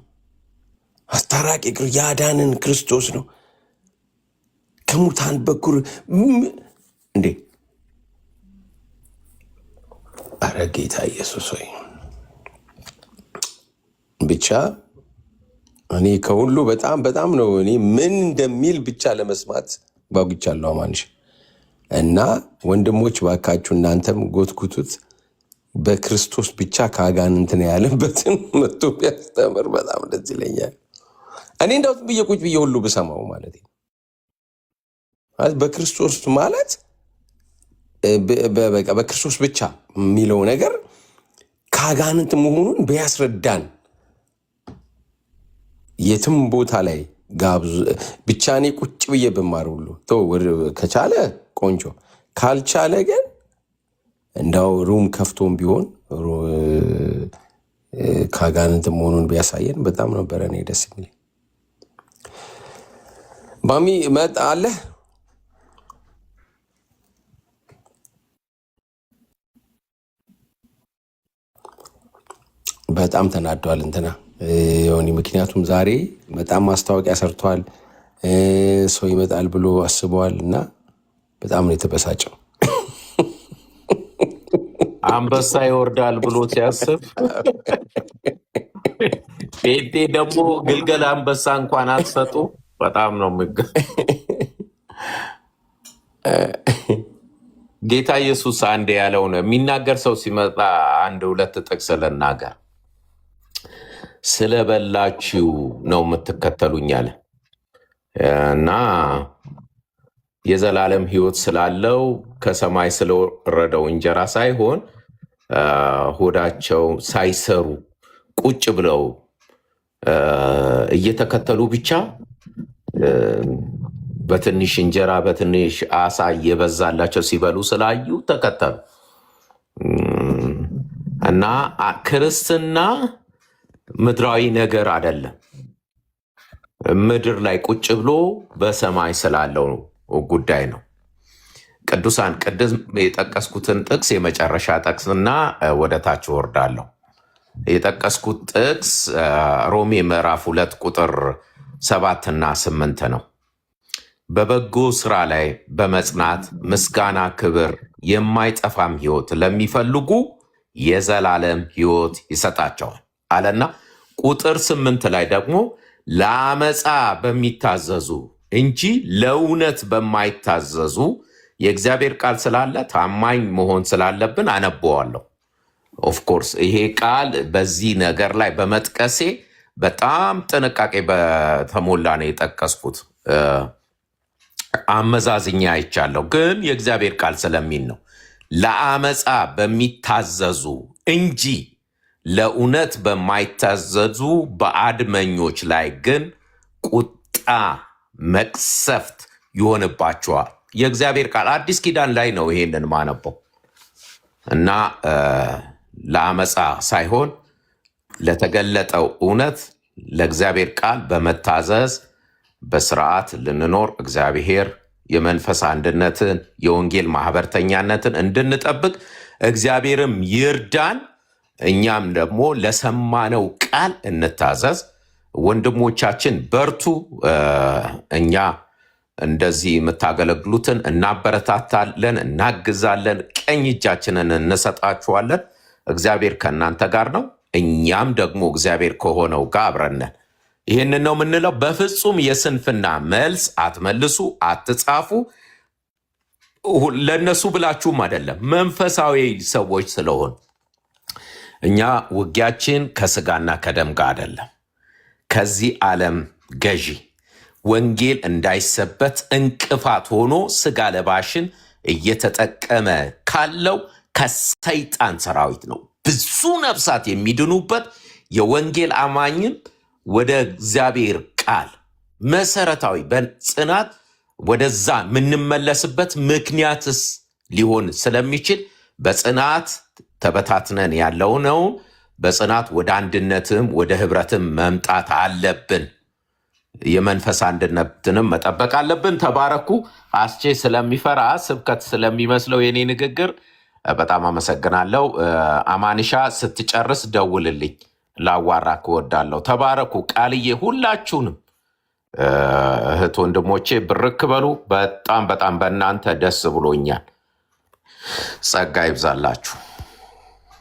አስታራቂ ያዳንን ክርስቶስ ነው። ከሙታን በኩር እንዴ! አረ ጌታ ኢየሱስ ሆይ ብቻ እኔ ከሁሉ በጣም ነው እኔ ምን እንደሚል ብቻ ለመስማት ጓጉቻለሁ። ማንሽ እና ወንድሞች ባካችሁ እናንተም ጎትጉቱት። በክርስቶስ ብቻ ከአጋንንት ነው ያለበትን መጥቶ ቢያስተምር በጣም ደስ ይለኛል። እኔ እንዳው ብዬ ቁጭ ብዬ ሁሉ ብሰማው ማለት ነው። በክርስቶስ ማለት በክርስቶስ ብቻ የሚለው ነገር ከአጋንንት መሆኑን ቢያስረዳን የትም ቦታ ላይ ጋብዙ። ብቻ እኔ ቁጭ ብዬ ብማር ሁሉ ከቻለ ቆንጆ፣ ካልቻለ ግን እንዳው ሩም ከፍቶም ቢሆን ከአጋንንት መሆኑን ቢያሳየን በጣም ነበረ እኔ ደስ የሚለኝ። ባሚ መጣ አለ በጣም ተናዷል እንትና ዮኒ። ምክንያቱም ዛሬ በጣም ማስታወቂያ ሰርቷል፣ ሰው ይመጣል ብሎ አስበዋል እና በጣም ነው የተበሳጨው።
አንበሳ ይወርዳል ብሎ ሲያስብ ጴንጤ ደግሞ ግልገል አንበሳ እንኳን አትሰጡ። በጣም ነው ጌታ ኢየሱስ አንድ ያለው ነው የሚናገር። ሰው ሲመጣ አንድ ሁለት ጥቅስ ልናገር። ስለበላችሁ ነው የምትከተሉኝ አለ እና የዘላለም ሕይወት ስላለው ከሰማይ ስለወረደው እንጀራ ሳይሆን ሆዳቸው ሳይሰሩ ቁጭ ብለው እየተከተሉ ብቻ በትንሽ እንጀራ በትንሽ አሳ እየበዛላቸው ሲበሉ ስላዩ ተከተሉ እና ክርስትና ምድራዊ ነገር አይደለም። ምድር ላይ ቁጭ ብሎ በሰማይ ስላለው ጉዳይ ነው። ቅዱሳን ቅድም የጠቀስኩትን ጥቅስ የመጨረሻ ጥቅስና ወደ ታች ወርዳለሁ። የጠቀስኩት ጥቅስ ሮሜ ምዕራፍ 2 ቁጥር 7 እና 8 ነው። በበጎ ስራ ላይ በመጽናት ምስጋና፣ ክብር፣ የማይጠፋም ሕይወት ለሚፈልጉ የዘላለም ሕይወት ይሰጣቸዋል አለና ቁጥር 8 ላይ ደግሞ ለአመፃ በሚታዘዙ እንጂ ለእውነት በማይታዘዙ የእግዚአብሔር ቃል ስላለ ታማኝ መሆን ስላለብን አነበዋለሁ። ኦፍኮርስ ይሄ ቃል በዚህ ነገር ላይ በመጥቀሴ በጣም ጥንቃቄ በተሞላ ነው የጠቀስኩት። አመዛዝኛ አይቻለሁ፣ ግን የእግዚአብሔር ቃል ስለሚል ነው። ለአመፃ በሚታዘዙ እንጂ ለእውነት በማይታዘዙ በአድመኞች ላይ ግን ቁጣ፣ መቅሰፍት ይሆንባቸዋል። የእግዚአብሔር ቃል አዲስ ኪዳን ላይ ነው ይሄንን ማነበው እና ለአመፃ ሳይሆን ለተገለጠው እውነት ለእግዚአብሔር ቃል በመታዘዝ በስርዓት ልንኖር እግዚአብሔር የመንፈስ አንድነትን የወንጌል ማህበርተኛነትን እንድንጠብቅ እግዚአብሔርም ይርዳን። እኛም ደግሞ ለሰማነው ቃል እንታዘዝ። ወንድሞቻችን በርቱ። እኛ እንደዚህ የምታገለግሉትን እናበረታታለን፣ እናግዛለን፣ ቀኝ እጃችንን እንሰጣችኋለን። እግዚአብሔር ከእናንተ ጋር ነው፣ እኛም ደግሞ እግዚአብሔር ከሆነው ጋር አብረነን። ይህንን ነው የምንለው። በፍጹም የስንፍና መልስ አትመልሱ፣ አትጻፉ። ለነሱ ብላችሁም አይደለም፣ መንፈሳዊ ሰዎች ስለሆን እኛ ውጊያችን ከስጋና ከደም ጋር አይደለም። ከዚህ ዓለም ገዢ ወንጌል እንዳይሰበት እንቅፋት ሆኖ ስጋ ለባሽን እየተጠቀመ ካለው ከሰይጣን ሰራዊት ነው። ብዙ ነፍሳት የሚድኑበት የወንጌል አማኝም ወደ እግዚአብሔር ቃል መሰረታዊ በጽናት ወደዛ የምንመለስበት ምክንያትስ ሊሆን ስለሚችል በጽናት ተበታትነን ያለው ነው። በጽናት ወደ አንድነትም ወደ ህብረትም መምጣት አለብን። የመንፈስ አንድነትንም መጠበቅ አለብን። ተባረኩ። አስቼ ስለሚፈራ ስብከት ስለሚመስለው የኔ ንግግር በጣም አመሰግናለሁ። አማንሻ ስትጨርስ ደውልልኝ፣ ላዋራክ እወዳለሁ። ተባረኩ። ቃልዬ ሁላችሁንም እህት ወንድሞቼ ብርክ በሉ። በጣም በጣም በእናንተ ደስ ብሎኛል። ጸጋ ይብዛላችሁ።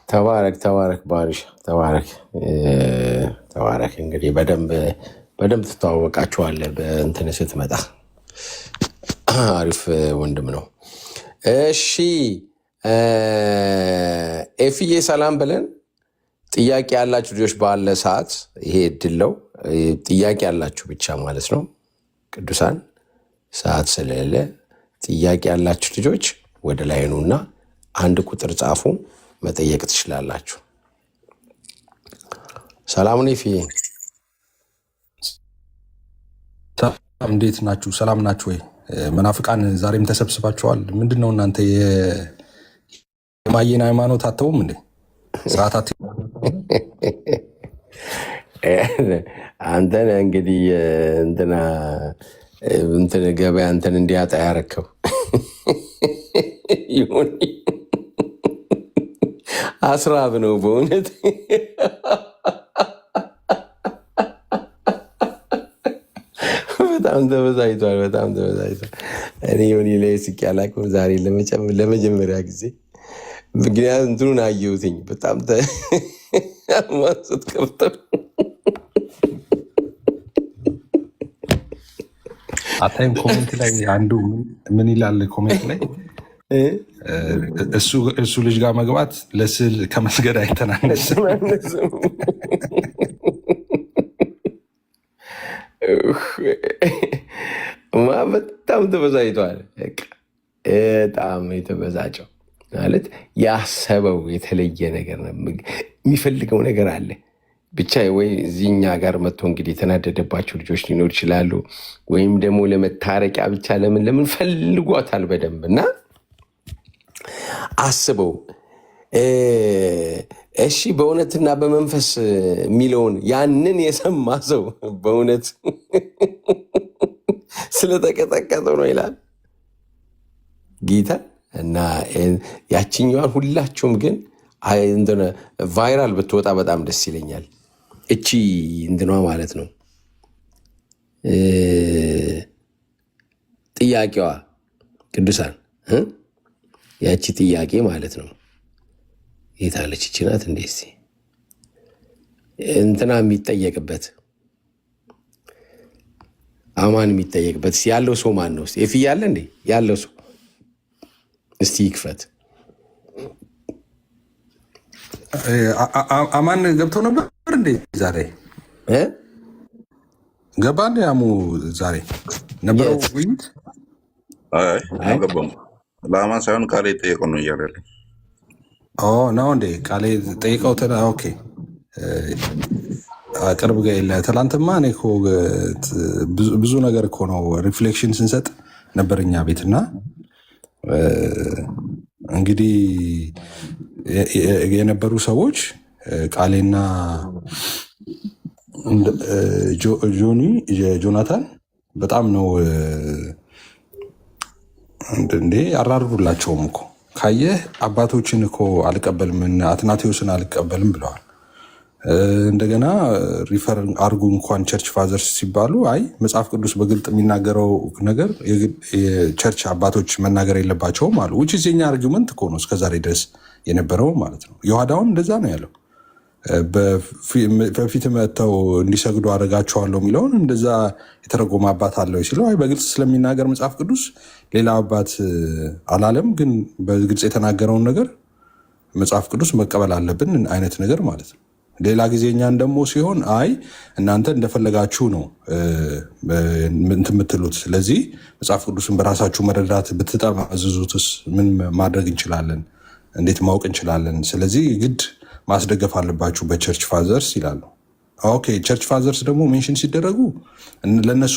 ተባረክ ተባረክ፣ ባሪሻ ተባረክ ተባረክ። እንግዲህ በደንብ ትተዋወቃችኋለህ በእንትን ስትመጣ። አሪፍ ወንድም ነው። እሺ ኤፍዬ ሰላም ብለን ጥያቄ ያላችሁ ልጆች ባለ ሰዓት ይሄ እድለው ጥያቄ ያላችሁ ብቻ ማለት ነው። ቅዱሳን ሰዓት ስለሌለ ጥያቄ ያላችሁ ልጆች ወደ ላይ ኑና 1 ቁጥር ጻፉ፣ መጠየቅ ትችላላችሁ። ሰላም ነው ኤፍዬ።
እንዴት ናችሁ? ሰላም ናችሁ ወይ? መናፍቃን ዛሬም ተሰብስባችኋል። ምንድን ነው እናንተ የማየን ሃይማኖት አተውም እንዴ? ስርዓታት
አንተን እንግዲህ እንትን ገበያ እንትን እንዲያጣ ያረከው ይሁን አስራብ ነው በእውነት። በጣም ተበዛይቷል፣ በጣም ተበዛይቷል። እኔ ሆኒ ላይ ስቅ ያላቅም ዛሬ ለመጀመሪያ ጊዜ ምክንያት እንትኑን አየሁትኝ። በጣም ማንሱት ከፍተው
አታይም? ኮሜንት ላይ አንዱ ምን ይላል? ኮሜንት ላይ እሱ ልጅ ጋር መግባት ለስዕል ከመስገድ አይተናነስም።
በጣም ተበዛይቷል። በጣም የተበዛጨው ማለት ያሰበው የተለየ ነገር ነው። የሚፈልገው ነገር አለ ብቻ። ወይ እዚህኛ ጋር መጥቶ እንግዲህ የተናደደባቸው ልጆች ሊኖር ይችላሉ፣ ወይም ደግሞ ለመታረቂያ ብቻ ለምን ፈልጓታል በደንብ እና አስበው። እሺ በእውነትና በመንፈስ የሚለውን ያንን የሰማ ሰው በእውነት ስለተቀጠቀጠው ነው ይላል ጌታ። እና ያችኛዋን ሁላችሁም ግን ቫይራል ብትወጣ በጣም ደስ ይለኛል። እቺ እንትኗ ማለት ነው ጥያቄዋ ቅዱሳን ያቺ ጥያቄ ማለት ነው የታለች? እቺ ናት እንዴ? እስኪ እንትና የሚጠየቅበት አማን የሚጠየቅበት ያለው ሰው ማን ነው? ኤፍ ያለ እንዴ? ያለው ሰው እስቲ ይክፈት።
አማን ገብተው ነበር እንዴ? ዛሬ ገባ እንዴ? አሙ ዛሬ ነበረው ውይይት?
አልገባም። ለአማን ሳይሆን ቃሌ ጠየቀው ነው እያለ ያለ
ነው እንዴ? ቃሌ ጠይቀው። ኦኬ ቅርብ ጋ የለ። ትላንትማ እኔ እኮ ብዙ ነገር እኮ ነው ሪፍሌክሽን ስንሰጥ ነበር እኛ ቤት እና እንግዲህ የነበሩ ሰዎች ቃሌና ጆናታን በጣም ነው እንዴ አራሩላቸውም እኮ ካየህ አባቶችን እኮ አልቀበልም አትናቴዎስን አልቀበልም ብለዋል። እንደገና ሪፈር አርጉ እንኳን ቸርች ፋዘርስ ሲባሉ አይ መጽሐፍ ቅዱስ በግልጥ የሚናገረው ነገር የቸርች አባቶች መናገር የለባቸውም አሉ። ውጭ የኛ አርጊመንት እኮ ነው እስከዛሬ ድረስ የነበረው ማለት ነው። የዋዳውን እንደዛ ነው ያለው። በፊት መጥተው እንዲሰግዱ አደርጋቸዋለሁ የሚለውን እንደዛ የተረጎመ አባት አለው ሲለው አይ በግልጽ ስለሚናገር መጽሐፍ ቅዱስ ሌላ አባት አላለም፣ ግን በግልጽ የተናገረውን ነገር መጽሐፍ ቅዱስ መቀበል አለብን አይነት ነገር ማለት ነው። ሌላ ጊዜ እኛን ደግሞ ሲሆን አይ እናንተ እንደፈለጋችሁ ነው እንትን የምትሉት፣ ስለዚህ መጽሐፍ ቅዱስን በራሳችሁ መረዳት ብትጠማዝዙትስ ምን ማድረግ እንችላለን? እንዴት ማወቅ እንችላለን? ስለዚህ ግድ ማስደገፍ አለባችሁ በቸርች ፋዘርስ ይላሉ። ኦኬ ቸርች ፋዘርስ ደግሞ ሜንሽን ሲደረጉ ለእነሱ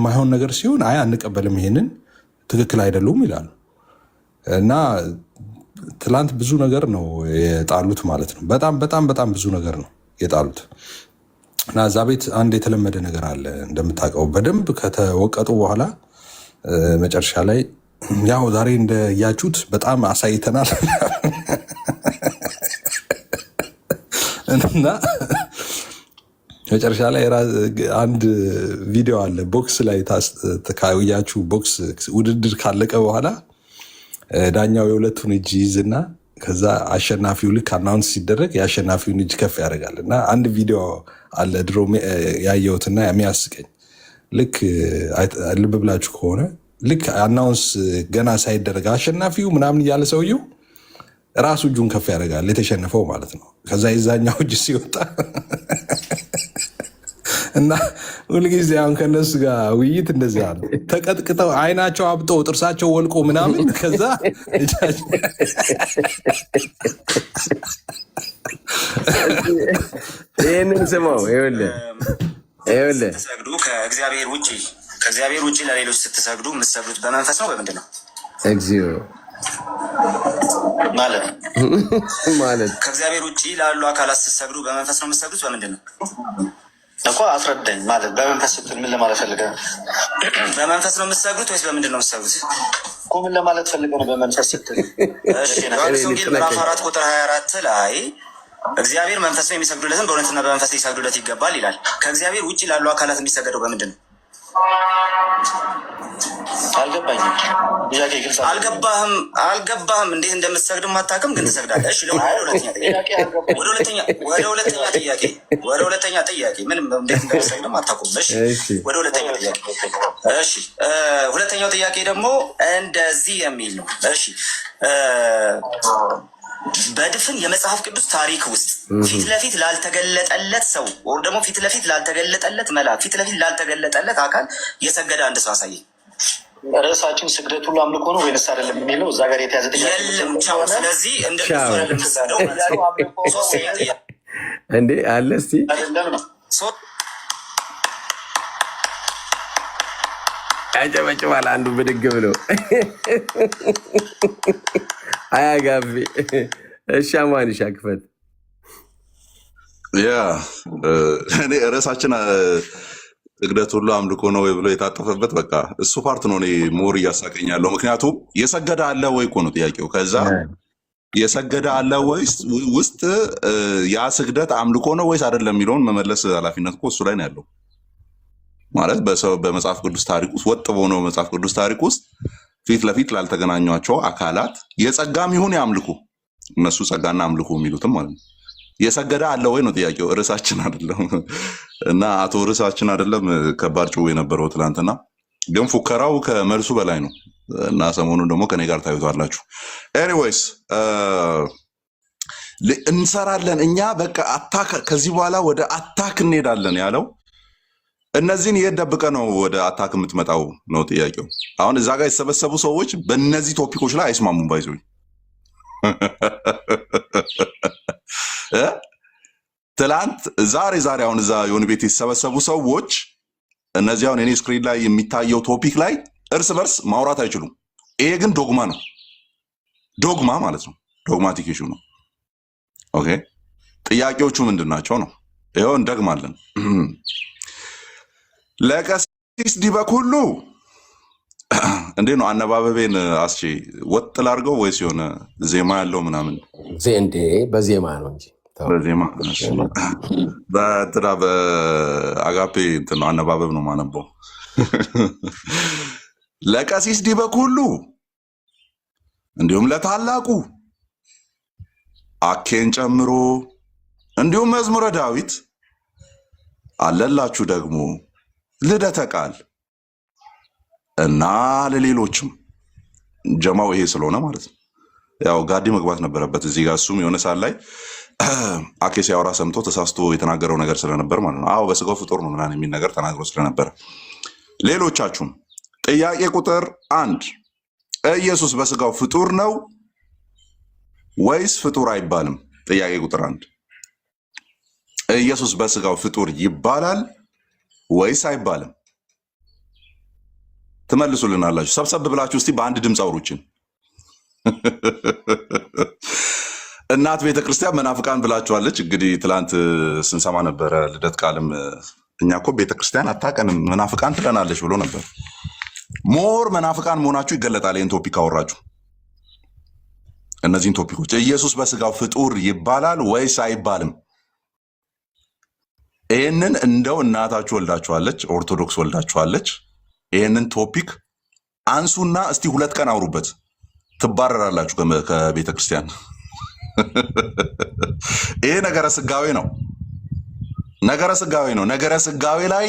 ማይሆን ነገር ሲሆን አይ አንቀበልም፣ ይሄንን ትክክል አይደሉም ይላሉ። እና ትላንት ብዙ ነገር ነው የጣሉት ማለት ነው። በጣም ብዙ ነገር ነው የጣሉት። እና እዛ ቤት አንድ የተለመደ ነገር አለ እንደምታውቀው፣ በደንብ ከተወቀጡ በኋላ መጨረሻ ላይ ያው ዛሬ እንደያችሁት በጣም አሳይተናል እና መጨረሻ ላይ አንድ ቪዲዮ አለ ቦክስ ላይ ካያችሁ፣ ቦክስ ውድድር ካለቀ በኋላ ዳኛው የሁለቱን እጅ ይዝና ከዛ አሸናፊው ልክ አናውንስ ሲደረግ የአሸናፊውን እጅ ከፍ ያደርጋል። እና አንድ ቪዲዮ አለ ድሮ ያየሁትና የሚያስቀኝ፣ ልክ ልብ ብላችሁ ከሆነ ልክ አናውንስ ገና ሳይደረግ አሸናፊው ምናምን እያለ ሰውየው ራሱ እጁን ከፍ ያደርጋል፣ የተሸነፈው ማለት ነው። ከዛ የዛኛው እጅ ሲወጣ እና ሁልጊዜ አሁን ከነሱ ጋር ውይይት እንደዚያ ነው። ተቀጥቅጠው አይናቸው አብጦ ጥርሳቸው ወልቆ ምናምን ከዛ
ይህንን ስማው። ይኸውልህ
ስትሰግዱ ከእግዚአብሔር ውጭ ለሌሎች ስትሰግዱ የምትሰግዱት በመንፈስ ነው በምንድን ነው?
እግዚኦ
ማለት ከእግዚአብሔር ውጭ ላሉ አካላት ስትሰግዱ በመንፈስ ነው የምትሰግዱት በምንድን ነው እኮ አስረዳኝ። ማለት በመንፈስ ስትል ምን ለማለት ፈልገህ ነው? በመንፈስ ነው የምትሰግዱት ወይስ በምንድን ነው የምትሰግዱት እኮ? ምን ለማለት ፈልገህ ነው በመንፈስ ስትል? ዮሐንስ ወንጌል ምዕራፍ 4 ቁጥር 24 ላይ እግዚአብሔር መንፈስ ነው፣ የሚሰግዱለትን በእውነትና በመንፈስ ሊሰግዱለት ይገባል ይላል። ከእግዚአብሔር ውጭ ላሉ አካላት የሚሰገደው በምንድን ነው? አልገባኝም። አልገባህም። እንዴት እንደምትሰግድም አታውቅም፣ ግን ትሰግዳለህ። እሺ ወደ ሁለተኛ ጥያቄ ምንም እንዴት እንደምትሰግድም አታውቁም። እሺ ወደ ሁለተኛው ጥያቄ። እሺ ሁለተኛው ጥያቄ ደግሞ እንደዚህ የሚል ነው። እሺ በድፍን የመጽሐፍ ቅዱስ ታሪክ ውስጥ ፊት ለፊት ላልተገለጠለት ሰው ወይም ደግሞ ፊት ለፊት ላልተገለጠለት መልአክ፣ ፊት ለፊት ላልተገለጠለት አካል የሰገደ አንድ ሰው አሳየኝ። ርዕሳችን ስግደት ሁሉ አምልኮ ነው ወይንስ አይደለም የሚለው እዛ ጋር የተያዘ ጥያቄ የለም። ስለዚህ
እንዴ አለ እስቲ ያጨበጭባል አንዱ ብድግ ብሎ አያጋቢ። እሺ አማን ይሻክፈት
ያ እኔ ርዕሳችን ስግደት ሁሉ አምልኮ ነው ወይ ብሎ የታጠፈበት በቃ እሱ ፓርት ነው እኔ ሞር እያሳቀኝ ያለው። ምክንያቱም የሰገደ አለ ወይ እኮ ነው ጥያቄው። ከዛ የሰገደ አለ ወይስ ውስጥ ያ ስግደት አምልኮ ነው ወይስ አይደለም የሚለውን መመለስ ኃላፊነት እኮ እሱ ላይ ነው ያለው። ማለት በመጽሐፍ ቅዱስ ታሪክ ውስጥ ወጥ በሆነው መጽሐፍ ቅዱስ ታሪክ ውስጥ ፊት ለፊት ላልተገናኟቸው አካላት የጸጋም ይሁን ያምልኩ፣ እነሱ ጸጋና አምልኮ የሚሉትም ማለት ነው የሰገደ አለ ወይ ነው ጥያቄው። ርዕሳችን አይደለም እና አቶ ርዕሳችን አይደለም ከባድ ጭው የነበረው ትላንትና፣ ግን ፉከራው ከመልሱ በላይ ነው እና ሰሞኑን ደግሞ ከኔ ጋር ታዩታላችሁ። ኤኒዌይስ እንሰራለን እኛ በቃ አታክ፣ ከዚህ በኋላ ወደ አታክ እንሄዳለን ያለው እነዚህን የት ደብቀህ ነው ወደ አታክ የምትመጣው ነው ጥያቄው። አሁን እዛ ጋር የተሰበሰቡ ሰዎች በእነዚህ ቶፒኮች ላይ አይስማሙም። ባይዞኝ ትላንት ዛሬ አሁን እዛ የሆነ ቤት የተሰበሰቡ ሰዎች እነዚህ አሁን እኔ ስክሪን ላይ የሚታየው ቶፒክ ላይ እርስ በርስ ማውራት አይችሉም። ይሄ ግን ዶግማ ነው፣ ዶግማ ማለት ነው፣ ዶግማቲክ ኢሹ ነው። ኦኬ ጥያቄዎቹ ምንድን ናቸው ነው? ይኸው እንደግማለን። ለቀሲስ ዲበክ ሁሉ እንዴ ነው አነባበቤን ወጥ ላድርገው ወይስ የሆነ ዜማ ያለው ምናምን?
እንዴ በዜማ ነው እንጂ
በዜማ በእንትና በአጋፔ እንትን ነው አነባበብ ነው ማነበው። ለቀሲስ ዲበኩ ሁሉ እንዲሁም ለታላቁ አኬን ጨምሮ እንዲሁም መዝሙረ ዳዊት አለላችሁ ደግሞ ልደተ ቃል እና ለሌሎችም ጀማው ይሄ ስለሆነ ማለት ነው። ያው ጋዲ መግባት ነበረበት እዚህ ጋር። እሱም የሆነ ሰዓት ላይ አኬ ሲያወራ ሰምቶ ተሳስቶ የተናገረው ነገር ስለነበር ማለት ነው። አዎ በስጋው ፍጡር ነው ምናምን የሚል ነገር ተናግሮ ስለነበረ። ሌሎቻችሁም ጥያቄ ቁጥር 1 ኢየሱስ በስጋው ፍጡር ነው ወይስ ፍጡር አይባልም? ጥያቄ ቁጥር 1 ኢየሱስ በስጋው ፍጡር ይባላል ወይስ አይባልም? ትመልሱልናላችሁ። ሰብሰብ ብላችሁ እስቲ በአንድ ድምፅ አውሩችን። እናት ቤተክርስቲያን መናፍቃን ብላችኋለች። እንግዲህ ትላንት ስንሰማ ነበረ ልደት ቃልም እኛ እኮ ቤተክርስቲያን አታቀንም መናፍቃን ትለናለች ብሎ ነበር። ሞር መናፍቃን መሆናችሁ ይገለጣል። ይህን ቶፒክ አወራችሁ። እነዚህን ቶፒኮች ኢየሱስ በስጋው ፍጡር ይባላል ወይስ አይባልም? ይህንን እንደው እናታችሁ ወልዳችኋለች፣ ኦርቶዶክስ ወልዳችኋለች። ይህንን ቶፒክ አንሱና እስቲ 2 ቀን አውሩበት። ትባረራላችሁ ከቤተ ክርስቲያን። ይሄ ነገረ ስጋዌ ነው፣ ነገረ ስጋዌ ነው። ነገረ ስጋዌ ላይ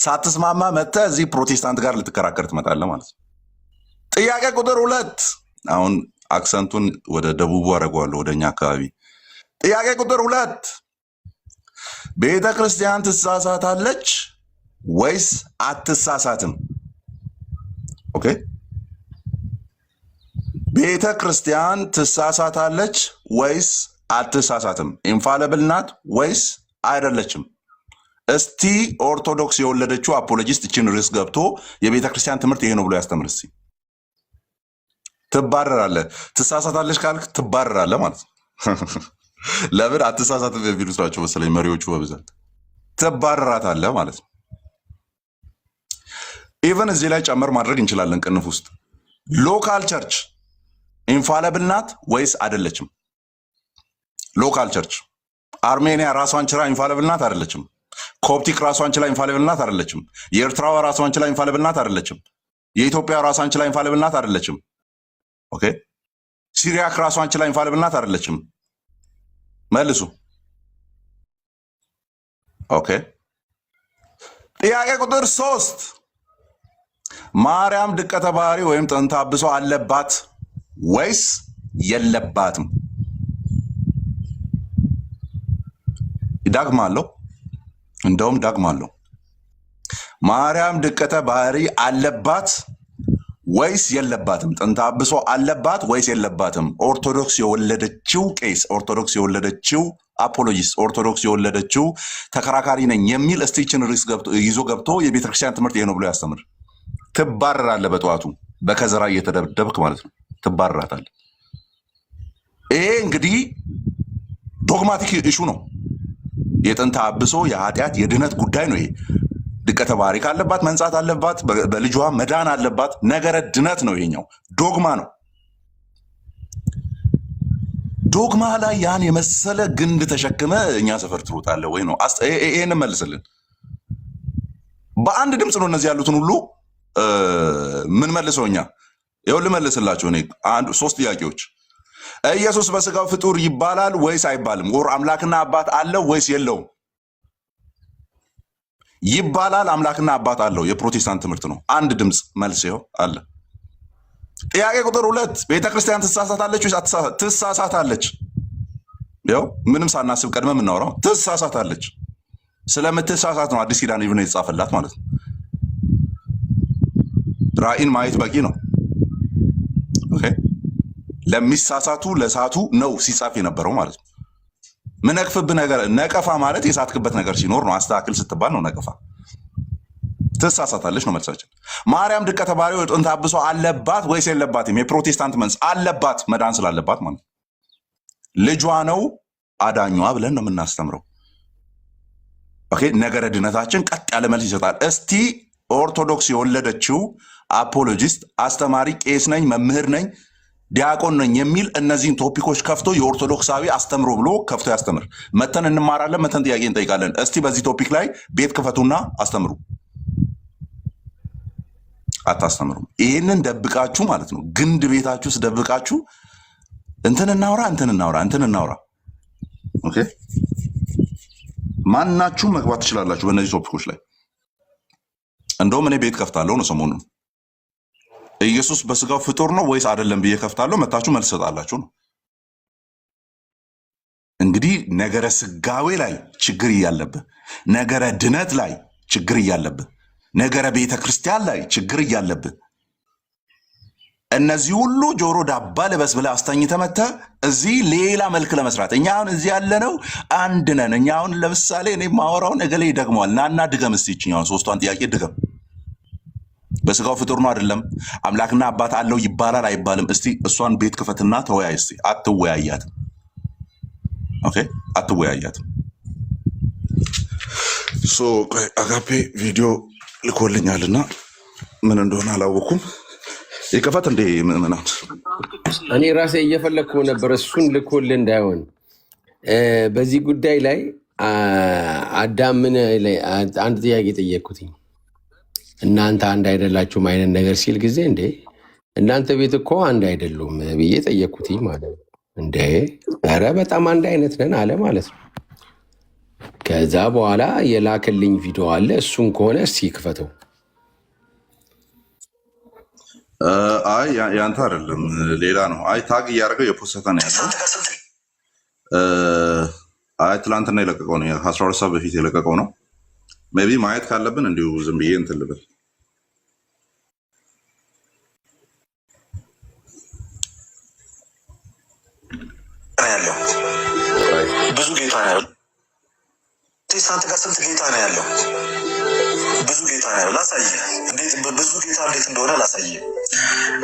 ሳትስማማ መጥተህ እዚህ ፕሮቴስታንት ጋር ልትከራከር ትመጣለህ ማለት ነው። ጥያቄ ቁጥር 2 አሁን አክሰንቱን ወደ ደቡቡ አደርገዋለሁ፣ ወደኛ አካባቢ። ጥያቄ ቁጥር 2 ቤተ ክርስቲያን ትሳሳታለች ወይስ አትሳሳትም? ኦኬ፣ ቤተ ክርስቲያን ትሳሳታለች ወይስ አትሳሳትም? ኢንፋለብል ናት ወይስ አይደለችም? እስቲ ኦርቶዶክስ የወለደችው አፖሎጂስት እችን ርዕስ ገብቶ የቤተ ክርስቲያን ትምህርት ይሄ ነው ብሎ ያስተምር። እስቲ ትባረራለህ። ትሳሳታለች ካልክ ትባረራለህ ማለት ነው። ለምን አትሳሳትም የሚሉት ናቸው መሰለኝ መሪዎቹ በብዛት። ትባረራታለህ ማለት ነው። ኢቨን እዚህ ላይ ጨመር ማድረግ እንችላለን ቅንፍ ውስጥ ሎካል ቸርች ኢንፋለብል ናት ወይስ አይደለችም? ሎካል ቸርች አርሜኒያ ራሷን ችላ ኢንፋለብል ናት አይደለችም? ኮፕቲክ ራሷን ችላ ኢንፋለብል ናት አይደለችም? የኤርትራዋ ራሷን ችላ ኢንፋለብል ናት አይደለችም? የኢትዮጵያ ራሷን ችላ ኢንፋለብል ናት አይደለችም? ኦኬ፣ ሲሪያክ ራሷን ችላ ኢንፋለብል ናት አይደለችም? መልሱ። ኦኬ፣ ጥያቄ ቁጥር 3 ማርያም ድቀተ ባህሪ ወይም ጥንተ አብሶ አለባት ወይስ የለባትም? ዳግማለሁ፣ እንደውም ዳግማለሁ። ማርያም ድቀተ ባህሪ አለባት ወይስ የለባትም? ጥንተ አብሶ አለባት ወይስ የለባትም? ኦርቶዶክስ የወለደችው ቄስ፣ ኦርቶዶክስ የወለደችው አፖሎጂስት፣ ኦርቶዶክስ የወለደችው ተከራካሪ ነኝ የሚል እስቲችን ርዕስ ይዞ ገብቶ የቤተክርስቲያን ትምህርት ይሄ ነው ብሎ ያስተምር። ትባረራለህ። በጠዋቱ በከዘራ እየተደበደብክ ማለት ነው። ትባረራታለህ። ይሄ እንግዲህ ዶግማቲክ ኢሹ ነው። የጥንተ አብሶ የኃጢአት የድነት ጉዳይ ነው። ይሄ ድቀተ ባህሪ ካለባት መንጻት አለባት፣ በልጇ መዳን አለባት። ነገረ ድነት ነው። ይሄኛው ዶግማ ነው። ዶግማ ላይ ያን የመሰለ ግንድ ተሸክመ እኛ ሰፈር ትሮጣለህ ወይ ነው? ይሄን መልስልን። በአንድ ድምፅ ነው እነዚህ ያሉትን ሁሉ ምን መልሰው እኛ ይኸው ልመልስላችሁ። እኔ 3 ጥያቄዎች። ኢየሱስ በስጋው ፍጡር ይባላል ወይስ አይባልም? ወር አምላክና አባት አለው ወይስ የለውም? ይባላል። አምላክና አባት አለው። የፕሮቴስታንት ትምህርት ነው። አንድ ድምፅ መልስ ይኸው አለ። ጥያቄ ቁጥር 2 ቤተክርስቲያን ትሳሳታለች ወይስ አትሳሳት? ትሳሳታለች። ይኸው ምንም ሳናስብ ቀድመ የምናወራው ትሳሳታለች። ስለምትሳሳት ነው አዲስ ኪዳን ይብነ የተጻፈላት ማለት ነው። ራእይን ማየት በቂ ነው። ኦኬ፣ ለሚሳሳቱ ለሳቱ ነው ሲጻፍ የነበረው ማለት ነው። ምነቅፍብህ ነገር ነቀፋ ማለት የሳትክበት ነገር ሲኖር ነው። አስተካክል ስትባል ነው ነቀፋ። ትሳሳታለች ነው መልሳችን። ማርያም ድቀተ ባህሪ ወይ ጥንተ አብሶ አለባት ወይስ የለባትም? የፕሮቴስታንት መልስ አለባት፣ መዳን ስላለባት ማለት ነው። ልጇ ነው አዳኟ ብለን ነው የምናስተምረው። ኦኬ፣ ነገረ ድነታችን ቀጥ ያለ መልስ ይሰጣል። እስቲ ኦርቶዶክስ የወለደችው አፖሎጂስት አስተማሪ ቄስ ነኝ መምህር ነኝ ዲያቆን ነኝ የሚል እነዚህን ቶፒኮች ከፍቶ የኦርቶዶክሳዊ አስተምሮ ብሎ ከፍቶ ያስተምር። መተን እንማራለን፣ መተን ጥያቄ እንጠይቃለን። እስቲ በዚህ ቶፒክ ላይ ቤት ክፈቱና አስተምሩ። አታስተምሩም። ይህንን ደብቃችሁ ማለት ነው። ግንድ ቤታችሁ ውስጥ ደብቃችሁ እንትን እናውራ። ኦኬ፣ ማናችሁ መግባት ትችላላችሁ በእነዚህ ቶፒኮች ላይ። እንደውም እኔ ቤት ከፍታለሁ ነው ሰሞኑን። ኢየሱስ በስጋው ፍጡር ነው ወይስ አይደለም ብዬ ከፍታለሁ። መታችሁ መልስ ሰጣላችሁ ነው። እንግዲህ ነገረ ስጋዌ ላይ ችግር እያለብህ፣ ነገረ ድነት ላይ ችግር እያለብህ፣ ነገረ ቤተ ክርስቲያን ላይ ችግር እያለብህ እነዚህ ሁሉ ጆሮ ዳባ ልበስ ብለህ አስተኝተህ መተህ እዚህ ሌላ መልክ ለመስራት እኛ አሁን እዚህ ያለነው አንድ ነን። እኛ አሁን ለምሳሌ እኔ ማወራውን እገሌ ይደግመዋል። ናና ድገም እስቲ ይችኛውን ሶስቷን ጥያቄ ድገም። በስጋው ፍጡር ነው አይደለም? አምላክና አባት አለው ይባላል አይባልም? እስቲ እሷን ቤት ክፈትና ተወያይ እስቲ። አትወያያትም። ኦኬ፣ አትወያያትም። አጋፔ ቪዲዮ ልኮልኛልና ምን እንደሆነ አላወኩም። ይከፈት እንዴ ምናምን
እኔ ራሴ እየፈለግኩ ነበር እሱን ልኮልህ እንዳይሆን። በዚህ ጉዳይ ላይ አዳምን አንድ ጥያቄ ጠየቅኩትኝ። እናንተ አንድ አይደላችሁም አይነት ነገር ሲል ጊዜ እንዴ እናንተ ቤት እኮ አንድ አይደሉም ብዬ ጠየቅኩትኝ ማለት ነው። እንዴ ኧረ በጣም አንድ አይነት ነን አለ ማለት ነው። ከዛ በኋላ የላክልኝ ቪዲዮ አለ። እሱን ከሆነ እስቲ ክፈተው።
አይ ያንተ አይደለም ሌላ ነው። አይ ታግ እያደረገው የፖስታ ነው ያለው። አይ ትላንትና የለቀቀው ነው፣ ከ12 ሰዓት በፊት የለቀቀው ነው። ሜይ ቢ ማየት ካለብን እንዲሁ ዝም ብዬ እንትን ልበል።
ያለው ብዙ ጌታ ነው ያለው። ፕሮቴስታንት ጋር ስንት ጌታ ነው ያለው? ብዙ ጌታ ነው ያለው። ላሳየህ እንዴት ብዙ ጌታ እንዴት እንደሆነ ላሳየህ።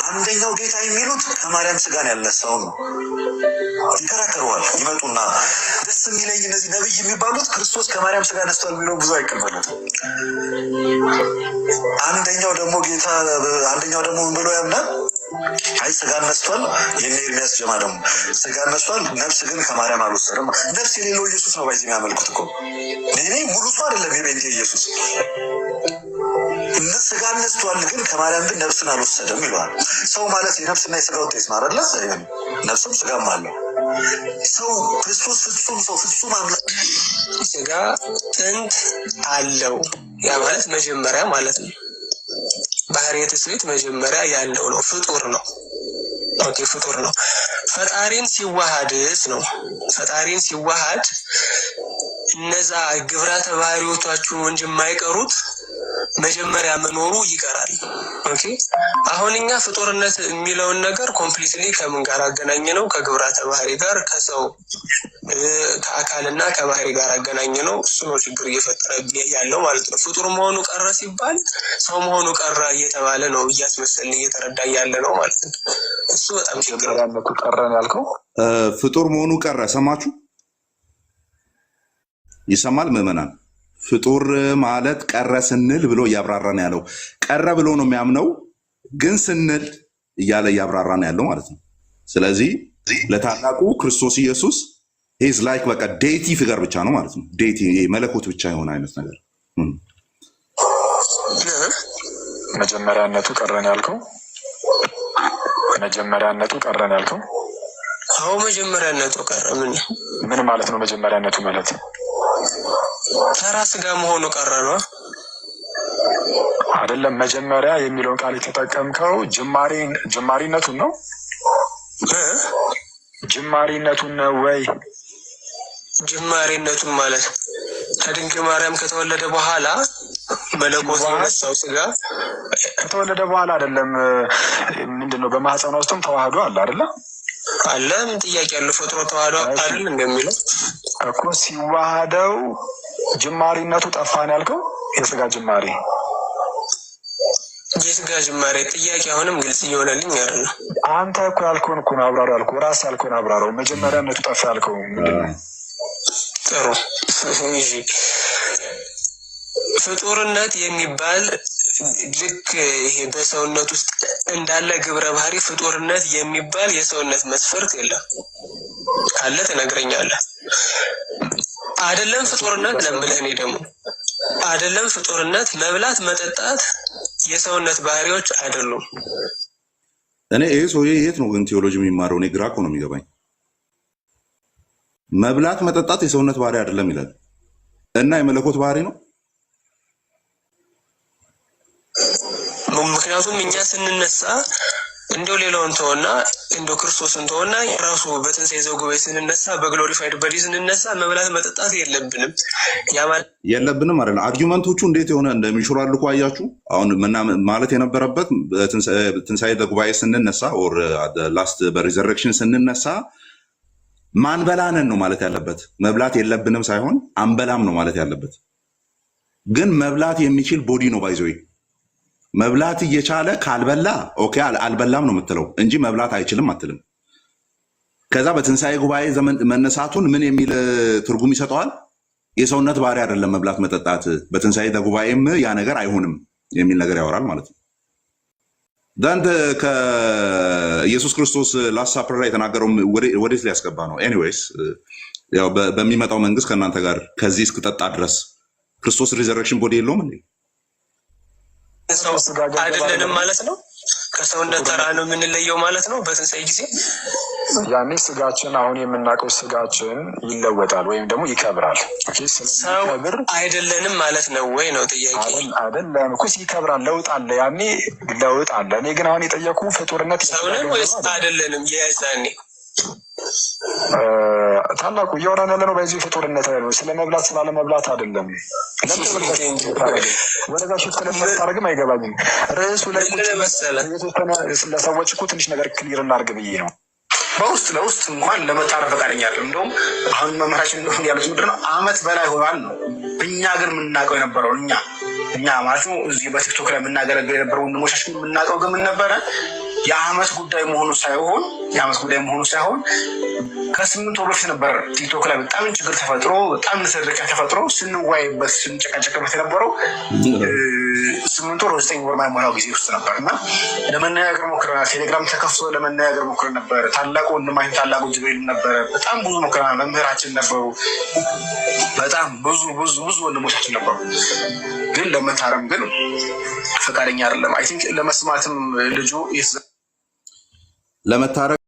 አንደኛው ጌታ የሚሉት ከማርያም ስጋን ያልነሳው ነው። ይከራከረዋል። ይመጡና ደስ የሚለኝ እነዚህ ነብይ የሚባሉት ክርስቶስ ከማርያም ስጋ ነስቷል የሚለው ብዙ አይቀበሉትም። አንደኛው ደግሞ ምን ብሎ ያምናል? አይ ስጋን ነስቷል። የኔ ኤርሚያስ ጀማ ደግሞ ስጋን ነስቷል፣ ነፍስ ግን ከማርያም አልወሰደም። ነፍስ የሌለው ኢየሱስ ነው ባይዚ የሚያመልኩት እኮ። እኔ ሙሉ ሰው አይደለም የቤንቴ ኢየሱስ። ስጋን ነስቷል ግን ከማርያም ግን ነፍስን አልወሰደም ይለዋል። ሰው ማለት የነፍስና የስጋ ውጤት ነው አይደለ? ነፍስም ስጋም አለው። ሰው ክርስቶስ ፍጹም ሰው ፍጹም አምላክ
ስጋ ጥንት አለው። ያ ማለት መጀመሪያ ማለት ነው። ባህርየ ትስብእት መጀመሪያ ያለው ነው። ፍጡር ነው። ኦኬ ፍጡር ነው። ፈጣሪን ሲዋሃድስ ነው። ፈጣሪን ሲዋሃድ እነዛ ግብራተ ባህሪዎቻችሁ እንጂ የማይቀሩት መጀመሪያ መኖሩ ይቀራል። ኦኬ አሁን እኛ ፍጡርነት የሚለውን ነገር ኮምፕሊትሊ ከምን ጋር አገናኘ ነው? ከግብራተ ባህሪ ጋር፣ ከሰው ከአካልና ከባህሪ ጋር አገናኘ ነው። እሱ ነው ችግር እየፈጠረ ያለው ማለት ነው። ፍጡር መሆኑ ቀረ ሲባል ሰው መሆኑ ቀረ እየተባለ ነው እያስመሰልን እየተረዳ ያለ ነው ማለት ነው። እሱ በጣም ችግር
ቀረ ያልከው ፍጡር መሆኑ ቀረ። ሰማችሁ? ይሰማል ምዕመናን? ፍጡር ማለት ቀረ ስንል ብሎ እያብራራን ያለው ቀረ ብሎ ነው የሚያምነው፣ ግን ስንል እያለ እያብራራን ያለው ማለት ነው። ስለዚህ ለታላቁ ክርስቶስ ኢየሱስ ሂዝ ላይክ በቃ ዴቲ ፊገር ብቻ ነው ማለት ነው። ዴቲ መለኮት ብቻ የሆነ አይነት ነገር።
መጀመሪያነቱ ቀረን ያልከው መጀመሪያነቱ ቀረን ያልከው
አዎ መጀመሪያነቱ ቀረ።
ምን ማለት ነው? መጀመሪያነቱ ማለት
ተራ ስጋ መሆኑ ቀረ ነው
አይደለም። መጀመሪያ የሚለውን ቃል የተጠቀምከው ጅማሪነቱን ነው። ጅማሪነቱን ነው ወይ?
ጅማሪነቱን ማለት ከድንግል ማርያም ከተወለደ በኋላ መለኮት የነሳው ስጋ
ከተወለደ በኋላ አይደለም። ምንድነው? በማህፀኗ ውስጥም ተዋህዶ አለ አይደለ?
አለ። ምን ጥያቄ ያለው? ፈጥሮ ተዋህዶ አይደል እንደሚለው
እኮ ሲዋሃደው ጅማሪነቱ ጠፋን ያልከው የስጋ ጅማሬ
የስጋ ጅማሬ ጥያቄ አሁንም ግልጽ እየሆነልኝ አይደል?
አንተ እኮ ያልከውን እኮ ነው አብራራው ያልከው። ራስ ያልከውን አብራራው። መጀመሪያነቱ ጠፋ ያልከው ምንድነው?
ጥሩ እሺ። ፍጡርነት የሚባል ልክ ይሄ በሰውነት ውስጥ እንዳለ ግብረ ባህሪ ፍጡርነት የሚባል የሰውነት መስፈርት የለም። ካለ ትነግረኛለህ። አይደለም ፍጡርነት ለምልህ እኔ ደግሞ አይደለም ፍጡርነት መብላት መጠጣት የሰውነት ባህሪዎች አይደሉም።
እኔ ይሄ ሰውዬ የት ነው ግን ቴዎሎጂ የሚማረው? እኔ ግራ እኮ ነው የሚገባኝ። መብላት መጠጣት የሰውነት ባህሪ አይደለም ይላል እና የመለኮት ባህሪ ነው።
ምክንያቱም እኛ ስንነሳ እንደው ሌላውን ተወና እንደው ክርስቶስን ተወና ራሱ በትንሣኤ ዘጉባኤ ስንነሳ በግሎሪፋይድ በዲ ስንነሳ መብላት መጠጣት የለብንም
የለብንም አይደል? አርጊመንቶቹ እንዴት የሆነ እንደሚሽራልኩ አያችሁ። አሁን ማለት የነበረበት ትንሣኤ ዘጉባኤ ስንነሳ ኦር ላስት በሪዘረክሽን ስንነሳ ማንበላነን ነው ማለት ያለበት። መብላት የለብንም ሳይሆን አንበላም ነው ማለት ያለበት። ግን መብላት የሚችል ቦዲ ነው ባይዘው መብላት እየቻለ ካልበላ ኦኬ አልበላም ነው የምትለው እንጂ መብላት አይችልም አትልም። ከዛ በትንሣኤ ጉባኤ ዘመን መነሳቱን ምን የሚል ትርጉም ይሰጠዋል? የሰውነት ባህሪ አይደለም መብላት መጠጣት፣ በትንሣኤ ጉባኤም ያ ነገር አይሆንም የሚል ነገር ያወራል ማለት ነው። ዳንተ ከኢየሱስ ክርስቶስ ላስት ሳፕር ላይ የተናገረው ወዴት ሊያስገባ ነው? ኤኒዌይስ ያው በሚመጣው መንግስት ከእናንተ ጋር ከዚህ እስክጠጣ ድረስ ክርስቶስ ሪዘረክሽን ቦዲ የለውም እንዴ?
ሰው አይደለንም ማለት ነው። ከሰውነት ተራ ነው የምንለየው ማለት ነው። በትንሣኤ ጊዜ
ያኔ ስጋችን አሁን የምናውቀው ስጋችን ይለወጣል ወይም ደግሞ ይከብራል።
ሰው አይደለንም ማለት ነው ወይ ነው ጥያቄ?
አይደለም እኮ ይከብራል፣ ለውጥ አለ፣ ያኔ ለውጥ አለ። እኔ ግን አሁን የጠየቁ ፍጡርነት
ሰውነን ወይስ አይደለንም? የዛኔ
ታላቁ እያወራን ያለ ነው በዚህ ፍጡርነት ነው። ስለ መብላት ስላለ መብላት አይደለም። ወደዛ ሽፍት ለማስታረግም አይገባኝም። ርዕሱ ላይ ለሰዎች እኮ ትንሽ ነገር ክሊር እናድርግ ብዬ ነው።
በውስጥ ለውስጥ እንኳን ለመታረፍ ፈቃደኛ አይደለም። እንደውም አሁን መምህራችን ያሉት ምንድን ነው አመት በላይ ሆኗል ነው እኛ ግን የምናውቀው የነበረው እኛ ማለት ነው እዚህ በቲክቶክ ላይ የምናገለግል የነበረው ወንድሞቻችን የምናውቀው ግን ምን ነበረ የአመት ጉዳይ መሆኑ ሳይሆን ከ8 ወር በፊት ነበር ቲክቶክ ላይ በጣም ችግር ተፈጥሮ በጣም ንትርክ ተፈጥሮ ስንዋይበት ስንጨቃጨቅበት የነበረው 8 ወር 9 ወር ማይሞላው ጊዜ ውስጥ ነበር እና ለመነጋገር ሞክረናል። ቴሌግራም ተከፍቶ ለመነጋገር ሞክረን ነበር። ታላቁ ወንድማችን ታላቁ ጅብሪል ነበረ። በጣም ብዙ ሞክረናል። መምህራችን ነበሩ። በጣም ብዙ ወንድሞቻችን ነበሩ። ግን ለመታረም ግን ፈቃደኛ አይደለም። አይ ቲንክ ለመስማትም ልጁ ለመታረም